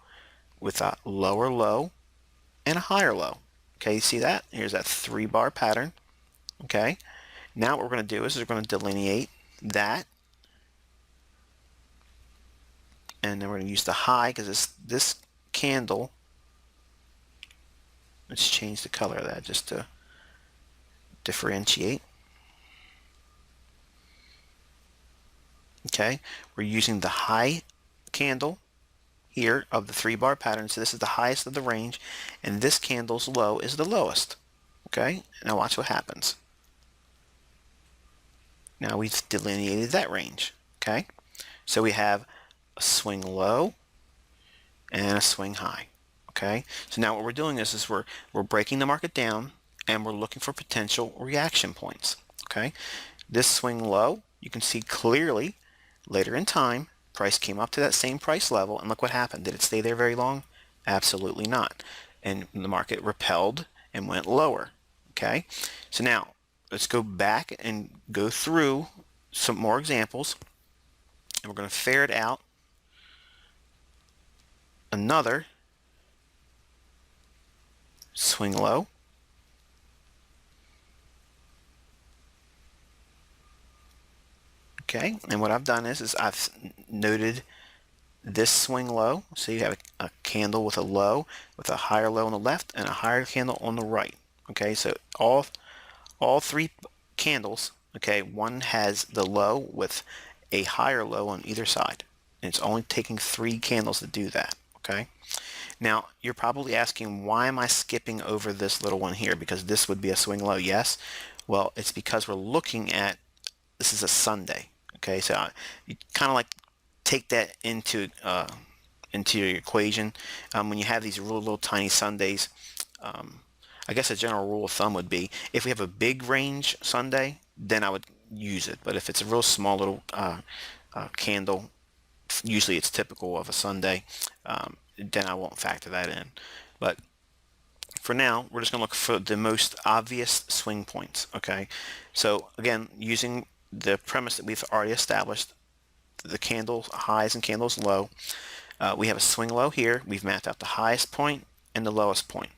with a lower low and a higher low. Okay, you see that? Here's that 3-bar pattern. Okay, now what we're going to do is we're going to delineate that, and then we're going to use the high because this candle, let's change the color of that just to differentiate. Okay, we're using the high candle here of the 3-bar pattern, so this is the highest of the range, and this candle's low is the lowest. Okay, now watch what happens. Now we've delineated that range. Okay, so we have a swing low and a swing high. Okay, so now what we're doing is we're breaking the market down and we're looking for potential reaction points. Okay, this swing low, you can see clearly later in time price came up to that same price level, and look what happened. Did it stay there very long? Absolutely not, and the market repelled and went lower. Okay, so now let's go back and go through some more examples, and we're going to ferret out another swing low, okay, and what I've done is I've noted this swing low. So you have a candle with a low with a higher low on the left and a higher candle on the right. Okay, so all 3 candles, okay, one has the low with a higher low on either side, and it's only taking 3 candles to do that. Okay, now you're probably asking, why am I skipping over this little one here, because this would be a swing low? Yes, well, it's because we're looking at, this is a Sunday. Okay, so you kind of like take that into your equation. When you have these real little tiny Sundays, I guess a general rule of thumb would be, if we have a big range Sunday, then I would use it. But if it's a real small little candle, usually it's typical of a Sunday, then I won't factor that in. But for now, we're just going to look for the most obvious swing points. Okay, so again, using the premise that we've already established, the candle highs and candles low, we have a swing low here. We've mapped out the highest point and the lowest point,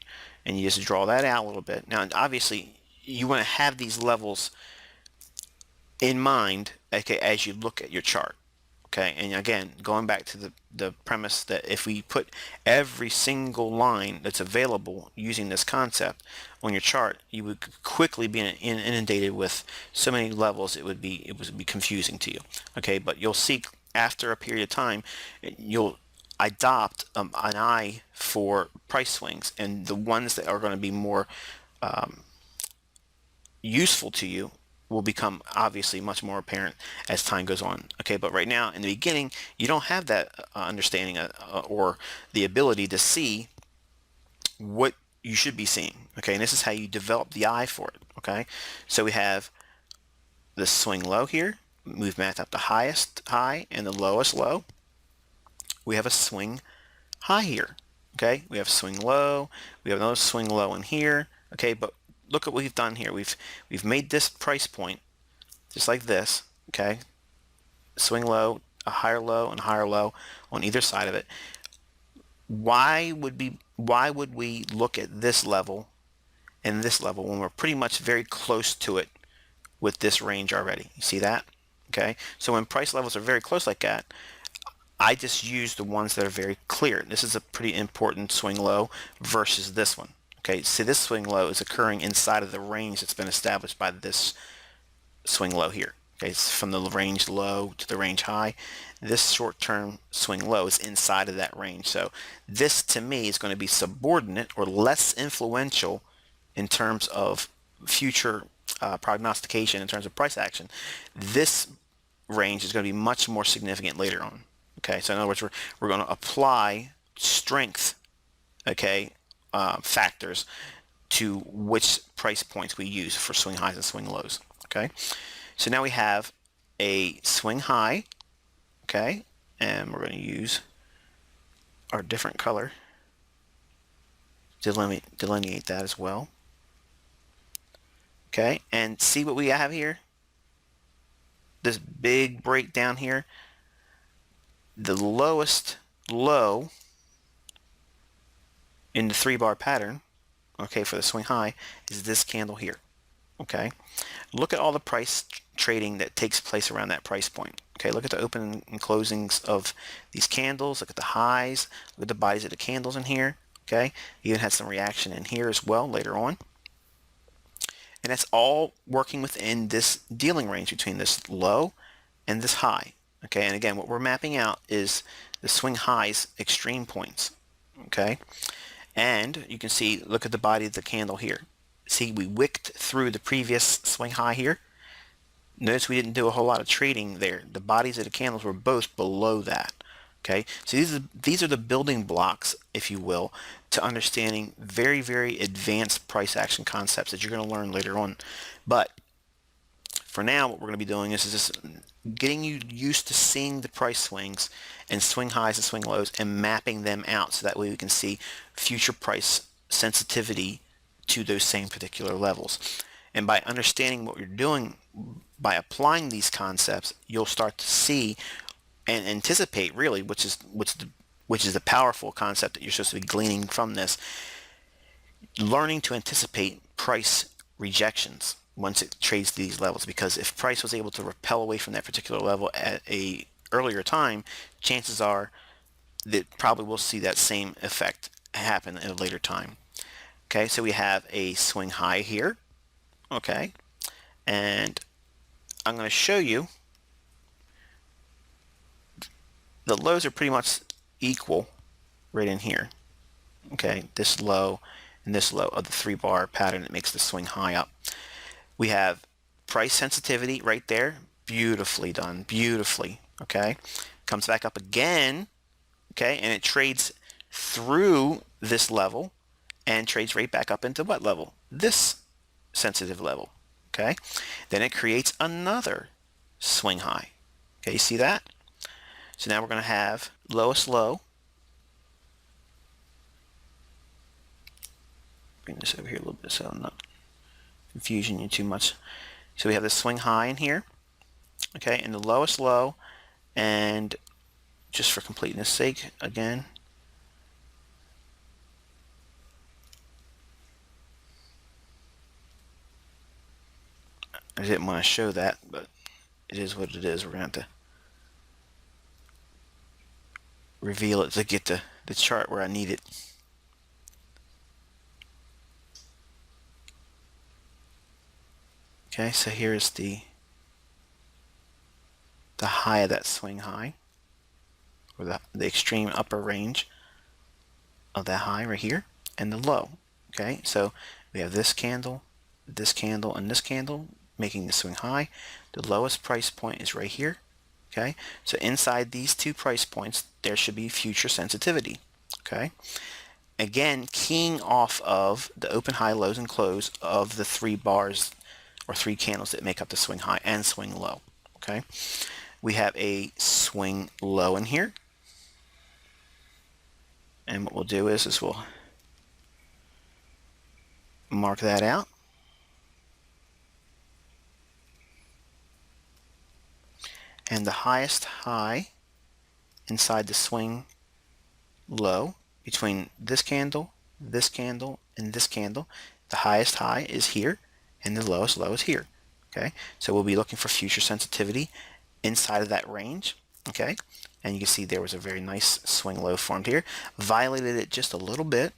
and you just draw that out a little bit. Now obviously you want to have these levels in mind, okay, as you look at your chart. Okay, and again, going back to the premise that if we put every single line that's available using this concept on your chart, you would quickly be inundated with so many levels it would be confusing to you. Okay, but you'll see after a period of time, you'll adopt an eye for price swings, and the ones that are going to be more useful to you will become obviously much more apparent as time goes on. Okay, but right now in the beginning, you don't have that understanding or the ability to see what you should be seeing. Okay, and this is how you develop the eye for it. Okay, so we have the swing low here. We've mapped out the highest high and the lowest low. We have a swing high here. Okay, we have swing low. We have another swing low in here. Okay, but look at what we've done here. We've made this price point just like this. Okay, swing low, a higher low, and a higher low on either side of it. Why would we look at this level and this level when we're pretty much very close to it with this range already? You see that? Okay, so when price levels are very close like that, I just use the ones that are very clear. This is a pretty important swing low versus this one. Okay, see, this swing low is occurring inside of the range that's been established by this swing low here. Okay, it's from the range low to the range high. This short-term swing low is inside of that range. So this to me is going to be subordinate or less influential in terms of future prognostication in terms of price action. This range is going to be much more significant later on. Okay, so in other words, we're going to apply strength, okay, factors to which price points we use for swing highs and swing lows. Okay, so now we have a swing high, okay, and we're going to use our different color to delineate that as well. Okay, and see what we have here? This big breakdown here. The lowest low in the 3-bar pattern, okay, for the swing high is this candle here. Okay, look at all the price trading that takes place around that price point. Okay, look at the open and closings of these candles. Look at the highs. Look at the bodies of the candles in here. Okay, even had some reaction in here as well later on. And that's all working within this dealing range between this low and this high. Okay, and again, what we're mapping out is the swing highs extreme points. Okay, and you can see, look at the body of the candle here. See, we wicked through the previous swing high here. Notice we didn't do a whole lot of trading there. The bodies of the candles were both below that. Okay, so these are the building blocks, if you will, to understanding very, very advanced price action concepts that you're going to learn later on. But for now, what we're going to be doing is just getting you used to seeing the price swings and swing highs and swing lows and mapping them out so that way we can see future price sensitivity to those same particular levels. And by understanding what you're doing, by applying these concepts, you'll start to see and anticipate, really, which is the powerful concept that you're supposed to be gleaning from this, learning to anticipate price rejections once it trades these levels. Because if price was able to repel away from that particular level at a earlier time, chances are that probably we'll see that same effect happen at a later time. Okay, so we have a swing high here. Okay, and I'm going to show you the lows are pretty much equal right in here. Okay, this low and this low of the 3-bar pattern that makes the swing high up. We have price sensitivity right there. Beautifully done, beautifully. Okay, comes back up again. Okay, and it trades through this level and trades right back up into what level? This sensitive level. Okay, then it creates another swing high. Okay, you see that? So now we're going to have lowest low. Bring this over here a little bit so I'm not confusing you too much. So we have the swing high in here. Okay, and the lowest low, and just for completeness sake, again, I didn't want to show that, but it is what it is. We're going to have to reveal it to get the chart where I need it. Okay, so here's the high of that swing high, or the extreme upper range of that high right here, and the low. Okay, so we have this candle, and this candle making the swing high. The lowest price point is right here. Okay, so inside these two price points, there should be future sensitivity. Okay, again, keying off of the open, high, lows, and close of the three bars or three candles that make up the swing high and swing low. Okay, we have a swing low in here, and what we'll do is we'll mark that out. And the highest high inside the swing low between this candle, and this candle, the highest high is here, and the lowest low is here. Okay, so we'll be looking for future sensitivity inside of that range. Okay, and you can see there was a very nice swing low formed here, violated it just a little bit.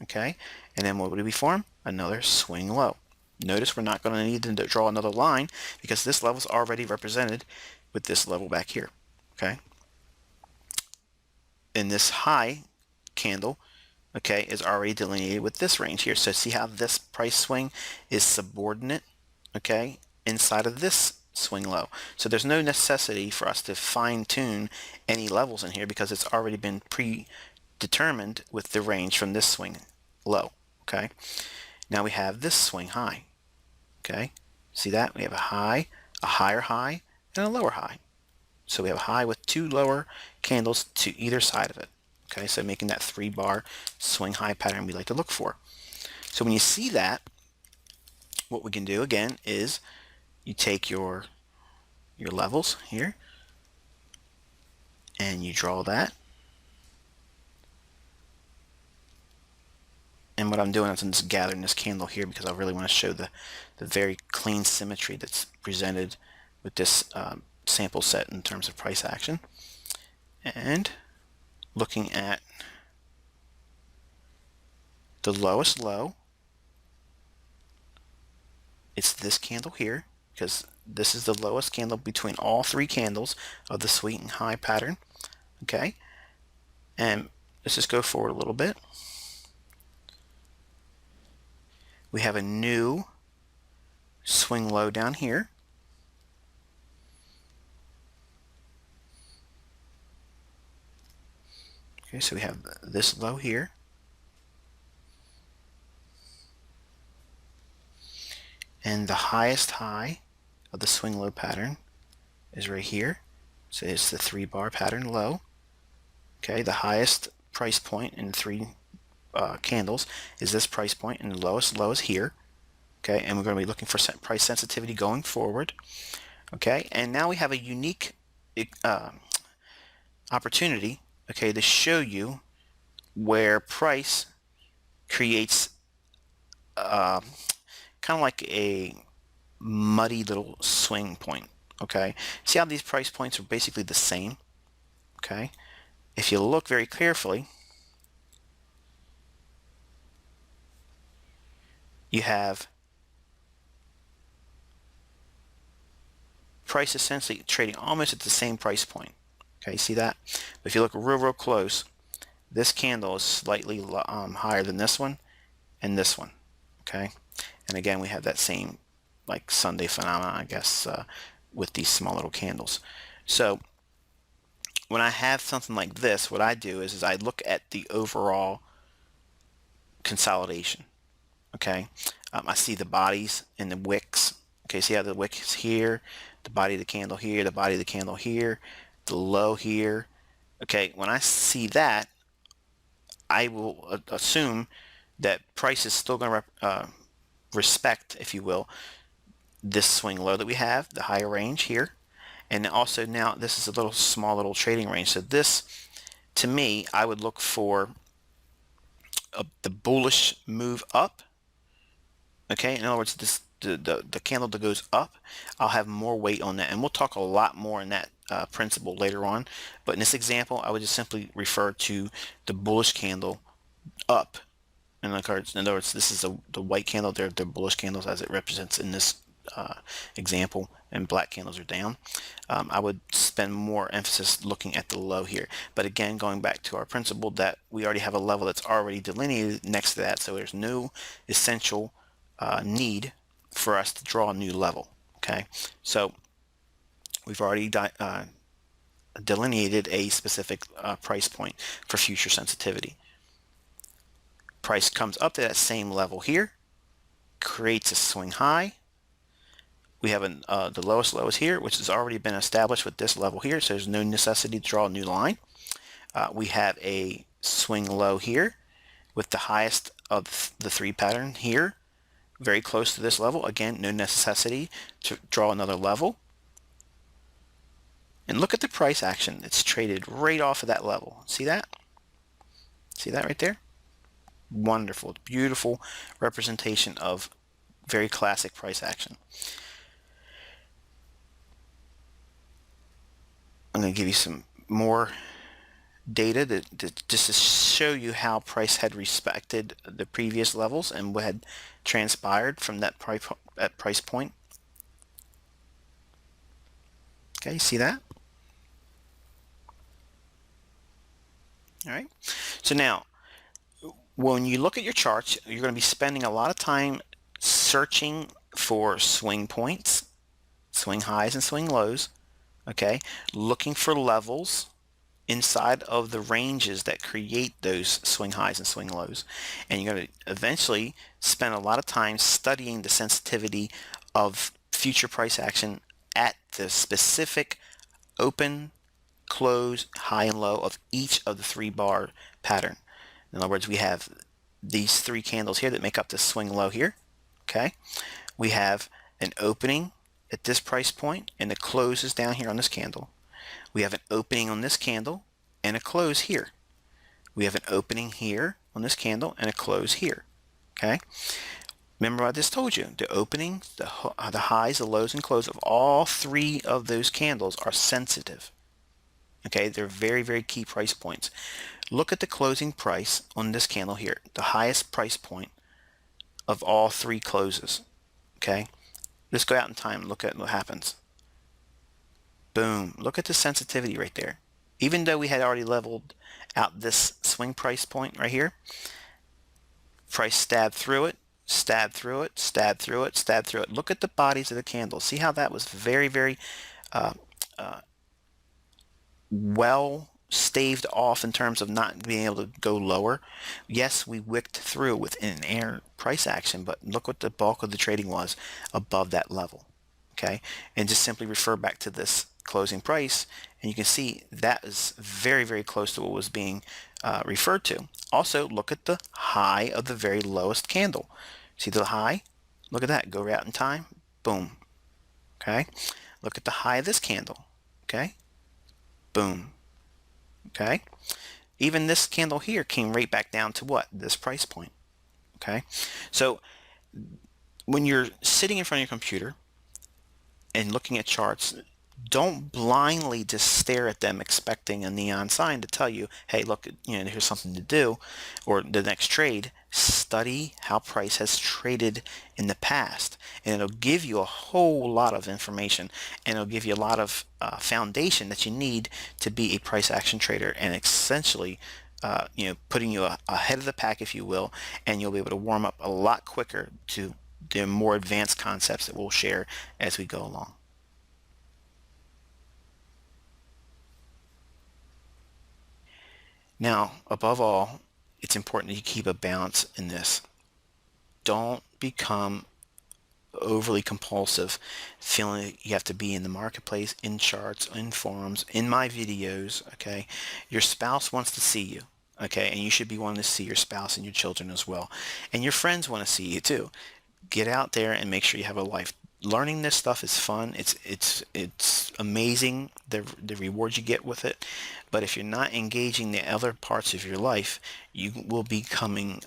Okay, and then what would we form? Another swing low. Notice we're not going to need to draw another line because this level is already represented with this level back here. Okay, and this high candle, okay, is already delineated with this range here. So see how this price swing is subordinate, okay, inside of this swing low. So there's no necessity for us to fine tune any levels in here because it's already been predetermined with the range from this swing low. Okay, now we have this swing high. Okay, see that? We have a high, a higher high, and a lower high. So we have a high with two lower candles to either side of it. Okay, so making that 3-bar swing high pattern we like to look for. So when you see that, what we can do again is you take your levels here and you draw that. And what I'm doing is I'm just gathering this candle here because I really want to show the very clean symmetry that's presented with this sample set in terms of price action. And looking at the lowest low, it's this candle here because this is the lowest candle between all three candles of the sweet and high pattern. Okay, and let's just go forward a little bit. We have a new swing low down here. Okay, so we have this low here. And the highest high of the swing low pattern is right here. So it's the 3-bar pattern low. Okay, the highest price point in 3 candles is this price point, and the lowest low is here. Okay, and we're going to be looking for price sensitivity going forward. Okay, and now we have a unique opportunity, okay, to show you where price creates kind of like a muddy little swing point. Okay, see how these price points are basically the same. Okay, if you look very carefully, you have price essentially trading almost at the same price point. Okay, see that? But if you look real close, this candle is slightly higher than this one and this one. Okay, and again we have that same like Sunday phenomenon, I guess, with these small little candles. So when I have something like this, what I do is I look at the overall consolidation. Okay, I see the bodies and the wicks. Okay, see how the wick is here, the body of the candle here, the body of the candle here, the low here. Okay, when I see that, I will assume that price is still going to respect, if you will, this swing low that we have, the higher range here. And also now this is a little small little trading range. So this, to me, I would look for the bullish move up. Okay, in other words, the candle that goes up, I'll have more weight on that, and we'll talk a lot more in that principle later on. But in this example, I would just simply refer to the bullish candle up. In other words, this is the white candle. They're bullish candles as it represents in this example, and black candles are down. I would spend more emphasis looking at the low here. But again, going back to our principle that we already have a level that's already delineated next to that, so there's no essential need for us to draw a new level. Okay, so we've already delineated a specific price point for future sensitivity. Price comes up to that same level here, creates a swing high. We have the lowest low is here, which has already been established with this level here, so there's no necessity to draw a new line. We have a swing low here with the highest of the three pattern here, very close to this level. Again, no necessity to draw another level. And look at the price action. It's traded right off of that level. See that? See that right there? Wonderful, beautiful representation of very classic price action. I'm going to give you some more data just to show you how price had respected the previous levels and what had transpired from that price point. Okay, you see that? All right. So now, when you look at your charts, you're going to be spending a lot of time searching for swing points, swing highs and swing lows, okay? Looking for levels inside of the ranges that create those swing highs and swing lows. And you're going to eventually spend a lot of time studying the sensitivity of future price action at the specific open, close, high, and low of each of the three bar pattern. In other words, we have these three candles here that make up the swing low here. Okay, we have an opening at this price point and the close is down here on this candle. We have an opening on this candle and a close here. We have an opening here on this candle and a close here. Okay, remember what I just told you, the opening, the highs, the lows, and close of all three of those candles are sensitive. Okay, they're very, very key price points. Look at the closing price on this candle here, the highest price point of all three closes. Okay, let's go out in time and look at what happens. Boom, look at the sensitivity right there. Even though we had already leveled out this swing price point right here, price stabbed through it, stabbed through it, stabbed through it, stabbed through it. Look at the bodies of the candles. See how that was very, very well staved off in terms of not being able to go lower. Yes, we wicked through with an air price action, but look what the bulk of the trading was above that level. Okay, and just simply refer back to this closing price and you can see that is very, very close to what was being referred to. Also, look at the high of the very lowest candle. See the high? Look at that. Go out in time. Boom. Okay, look at the high of this candle. Okay, boom. Okay, even this candle here came right back down to what? This price point. Okay, so when you're sitting in front of your computer and looking at charts, don't blindly just stare at them expecting a neon sign to tell you, hey, look, here's something to do, or the next trade. Study how price has traded in the past, and it'll give you a whole lot of information, and it'll give you a lot of foundation that you need to be a price action trader, and essentially putting you ahead of the pack, if you will, and you'll be able to warm up a lot quicker to the more advanced concepts that we'll share as we go along. Now, above all, it's important that you keep a balance in this. Don't become overly compulsive, feeling that you have to be in the marketplace, in charts, in forums, in my videos. Okay, your spouse wants to see you. Okay, and you should be wanting to see your spouse and your children as well, and your friends want to see you too. Get out there and make sure you have a life. Learning this stuff is fun. It's amazing the rewards you get with it. But if you're not engaging the other parts of your life, you will be becoming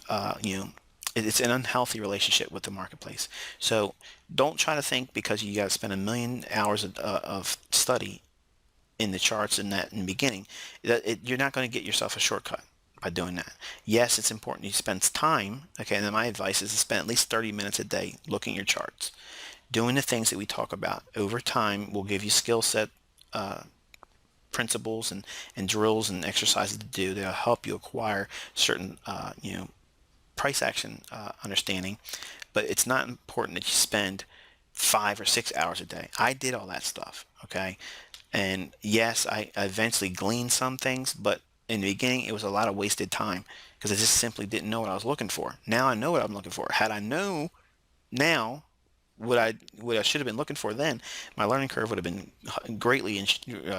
it's an unhealthy relationship with the marketplace. So don't try to think because you got to spend 1,000,000 hours of study in the charts and that in the beginning, you're not going to get yourself a shortcut by doing that. Yes, it's important you spend time. Okay, and then my advice is to spend at least 30 minutes a day looking at your charts. Doing the things that we talk about over time will give you skill set principles and drills and exercises to do that'll help you acquire certain price action understanding. But it's not important that you spend 5 or 6 hours a day. I did all that stuff, okay? And yes, I eventually gleaned some things, but in the beginning, it was a lot of wasted time because I just simply didn't know what I was looking for. Now I know what I'm looking for. Had I known now what I should have been looking for then, my learning curve would have been greatly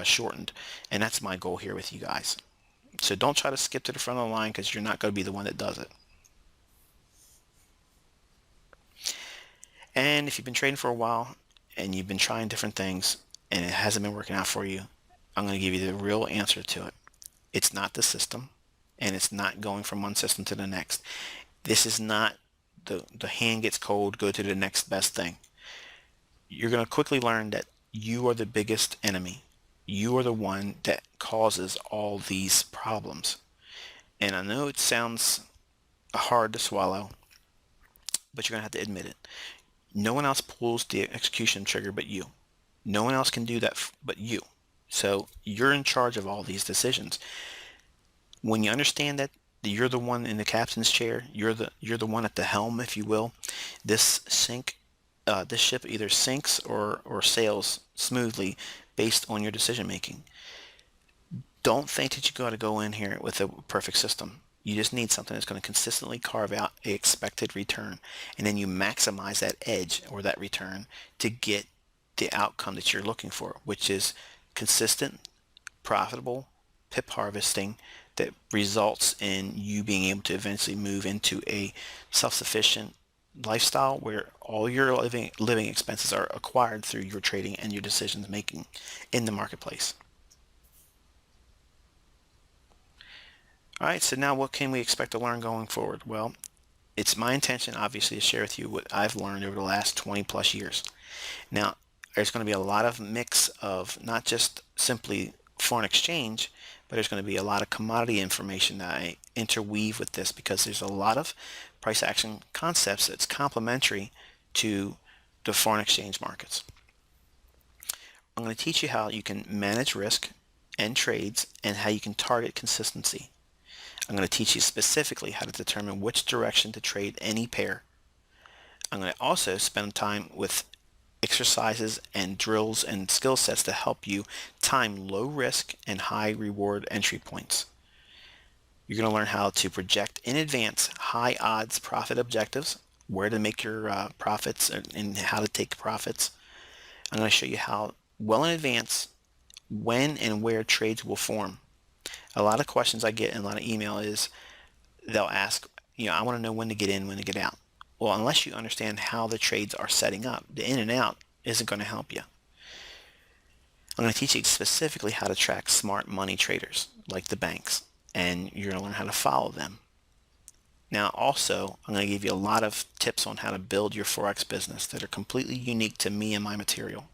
shortened. And that's my goal here with you guys. So don't try to skip to the front of the line because you're not going to be the one that does it. And if you've been trading for a while and you've been trying different things and it hasn't been working out for you, I'm going to give you the real answer to it. It's not the system, and it's not going from one system to the next. This is not the hand gets cold, go to the next best thing. You're going to quickly learn that you are the biggest enemy. You are the one that causes all these problems. And I know it sounds hard to swallow, but you're going to have to admit it. No one else pulls the execution trigger but you. No one else can do that but you. So you're in charge of all these decisions. When you understand that you're the one in the captain's chair, you're the one at the helm, if you will, this ship either sinks or sails smoothly based on your decision making. Don't think that you got to go in here with a perfect system. You just need something that's going to consistently carve out a expected return, and then you maximize that edge or that return to get the outcome that you're looking for, which is consistent, profitable pip harvesting that results in you being able to eventually move into a self-sufficient lifestyle where all your living expenses are acquired through your trading and your decisions making in the marketplace. All right, so now what can we expect to learn going forward? Well, it's my intention, obviously, to share with you what I've learned over the last 20 plus years. Now, there's going to be a lot of mix of not just simply foreign exchange, but there's going to be a lot of commodity information that I interweave with this because there's a lot of price action concepts that's complementary to the foreign exchange markets. I'm going to teach you how you can manage risk and trades and how you can target consistency. I'm going to teach you specifically how to determine which direction to trade any pair. I'm going to also spend time with exercises and drills and skill sets to help you time low risk and high reward entry points. You're going to learn how to project in advance high odds profit objectives, where to make your profits and how to take profits. I'm going to show you how well in advance when and where trades will form. A lot of questions I get in a lot of email is they'll ask, I want to know when to get in, when to get out. Well, unless you understand how the trades are setting up, the in and out isn't going to help you. I'm going to teach you specifically how to track smart money traders like the banks, and you're going to learn how to follow them. Now, also, I'm going to give you a lot of tips on how to build your Forex business that are completely unique to me and my material.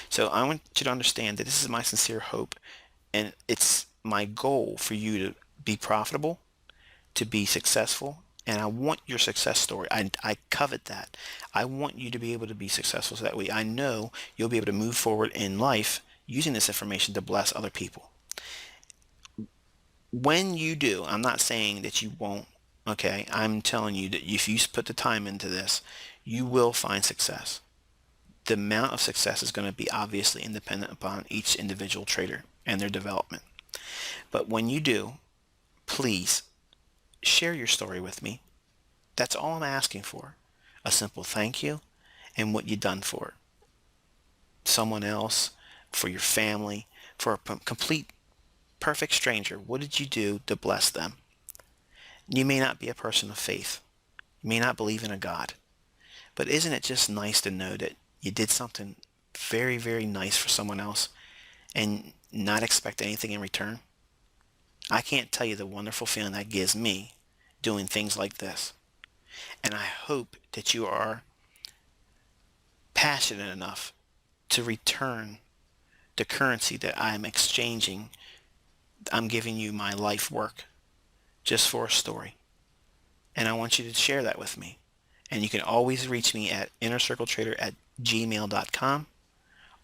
So I want you to understand that this is my sincere hope, and it's my goal for you to be profitable, to be successful, and I want your success story. I covet that. I want you to be able to be successful so that way I know you'll be able to move forward in life using this information to bless other people. When you do, I'm not saying that you won't, okay? I'm telling you that if you put the time into this, you will find success. The amount of success is going to be obviously independent upon each individual trader and their development. But when you do, please share your story with me. That's all I'm asking for. A simple thank you and what you've done for someone else, for your family, for a complete perfect stranger. What did you do to bless them? You may not be a person of faith. You may not believe in a God. But isn't it just nice to know that you did something very, very nice for someone else and not expect anything in return? I can't tell you the wonderful feeling that gives me doing things like this. And I hope that you are passionate enough to return the currency that I'm exchanging. I'm giving you my life work just for a story. And I want you to share that with me. And you can always reach me at innercircletrader@gmail.com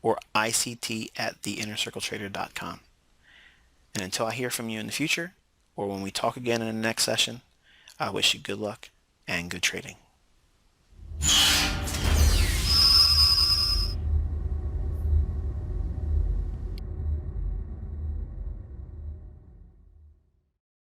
or ict@theinnercircletrader.com. And until I hear from you in the future, or when we talk again in the next session, I wish you good luck and good trading.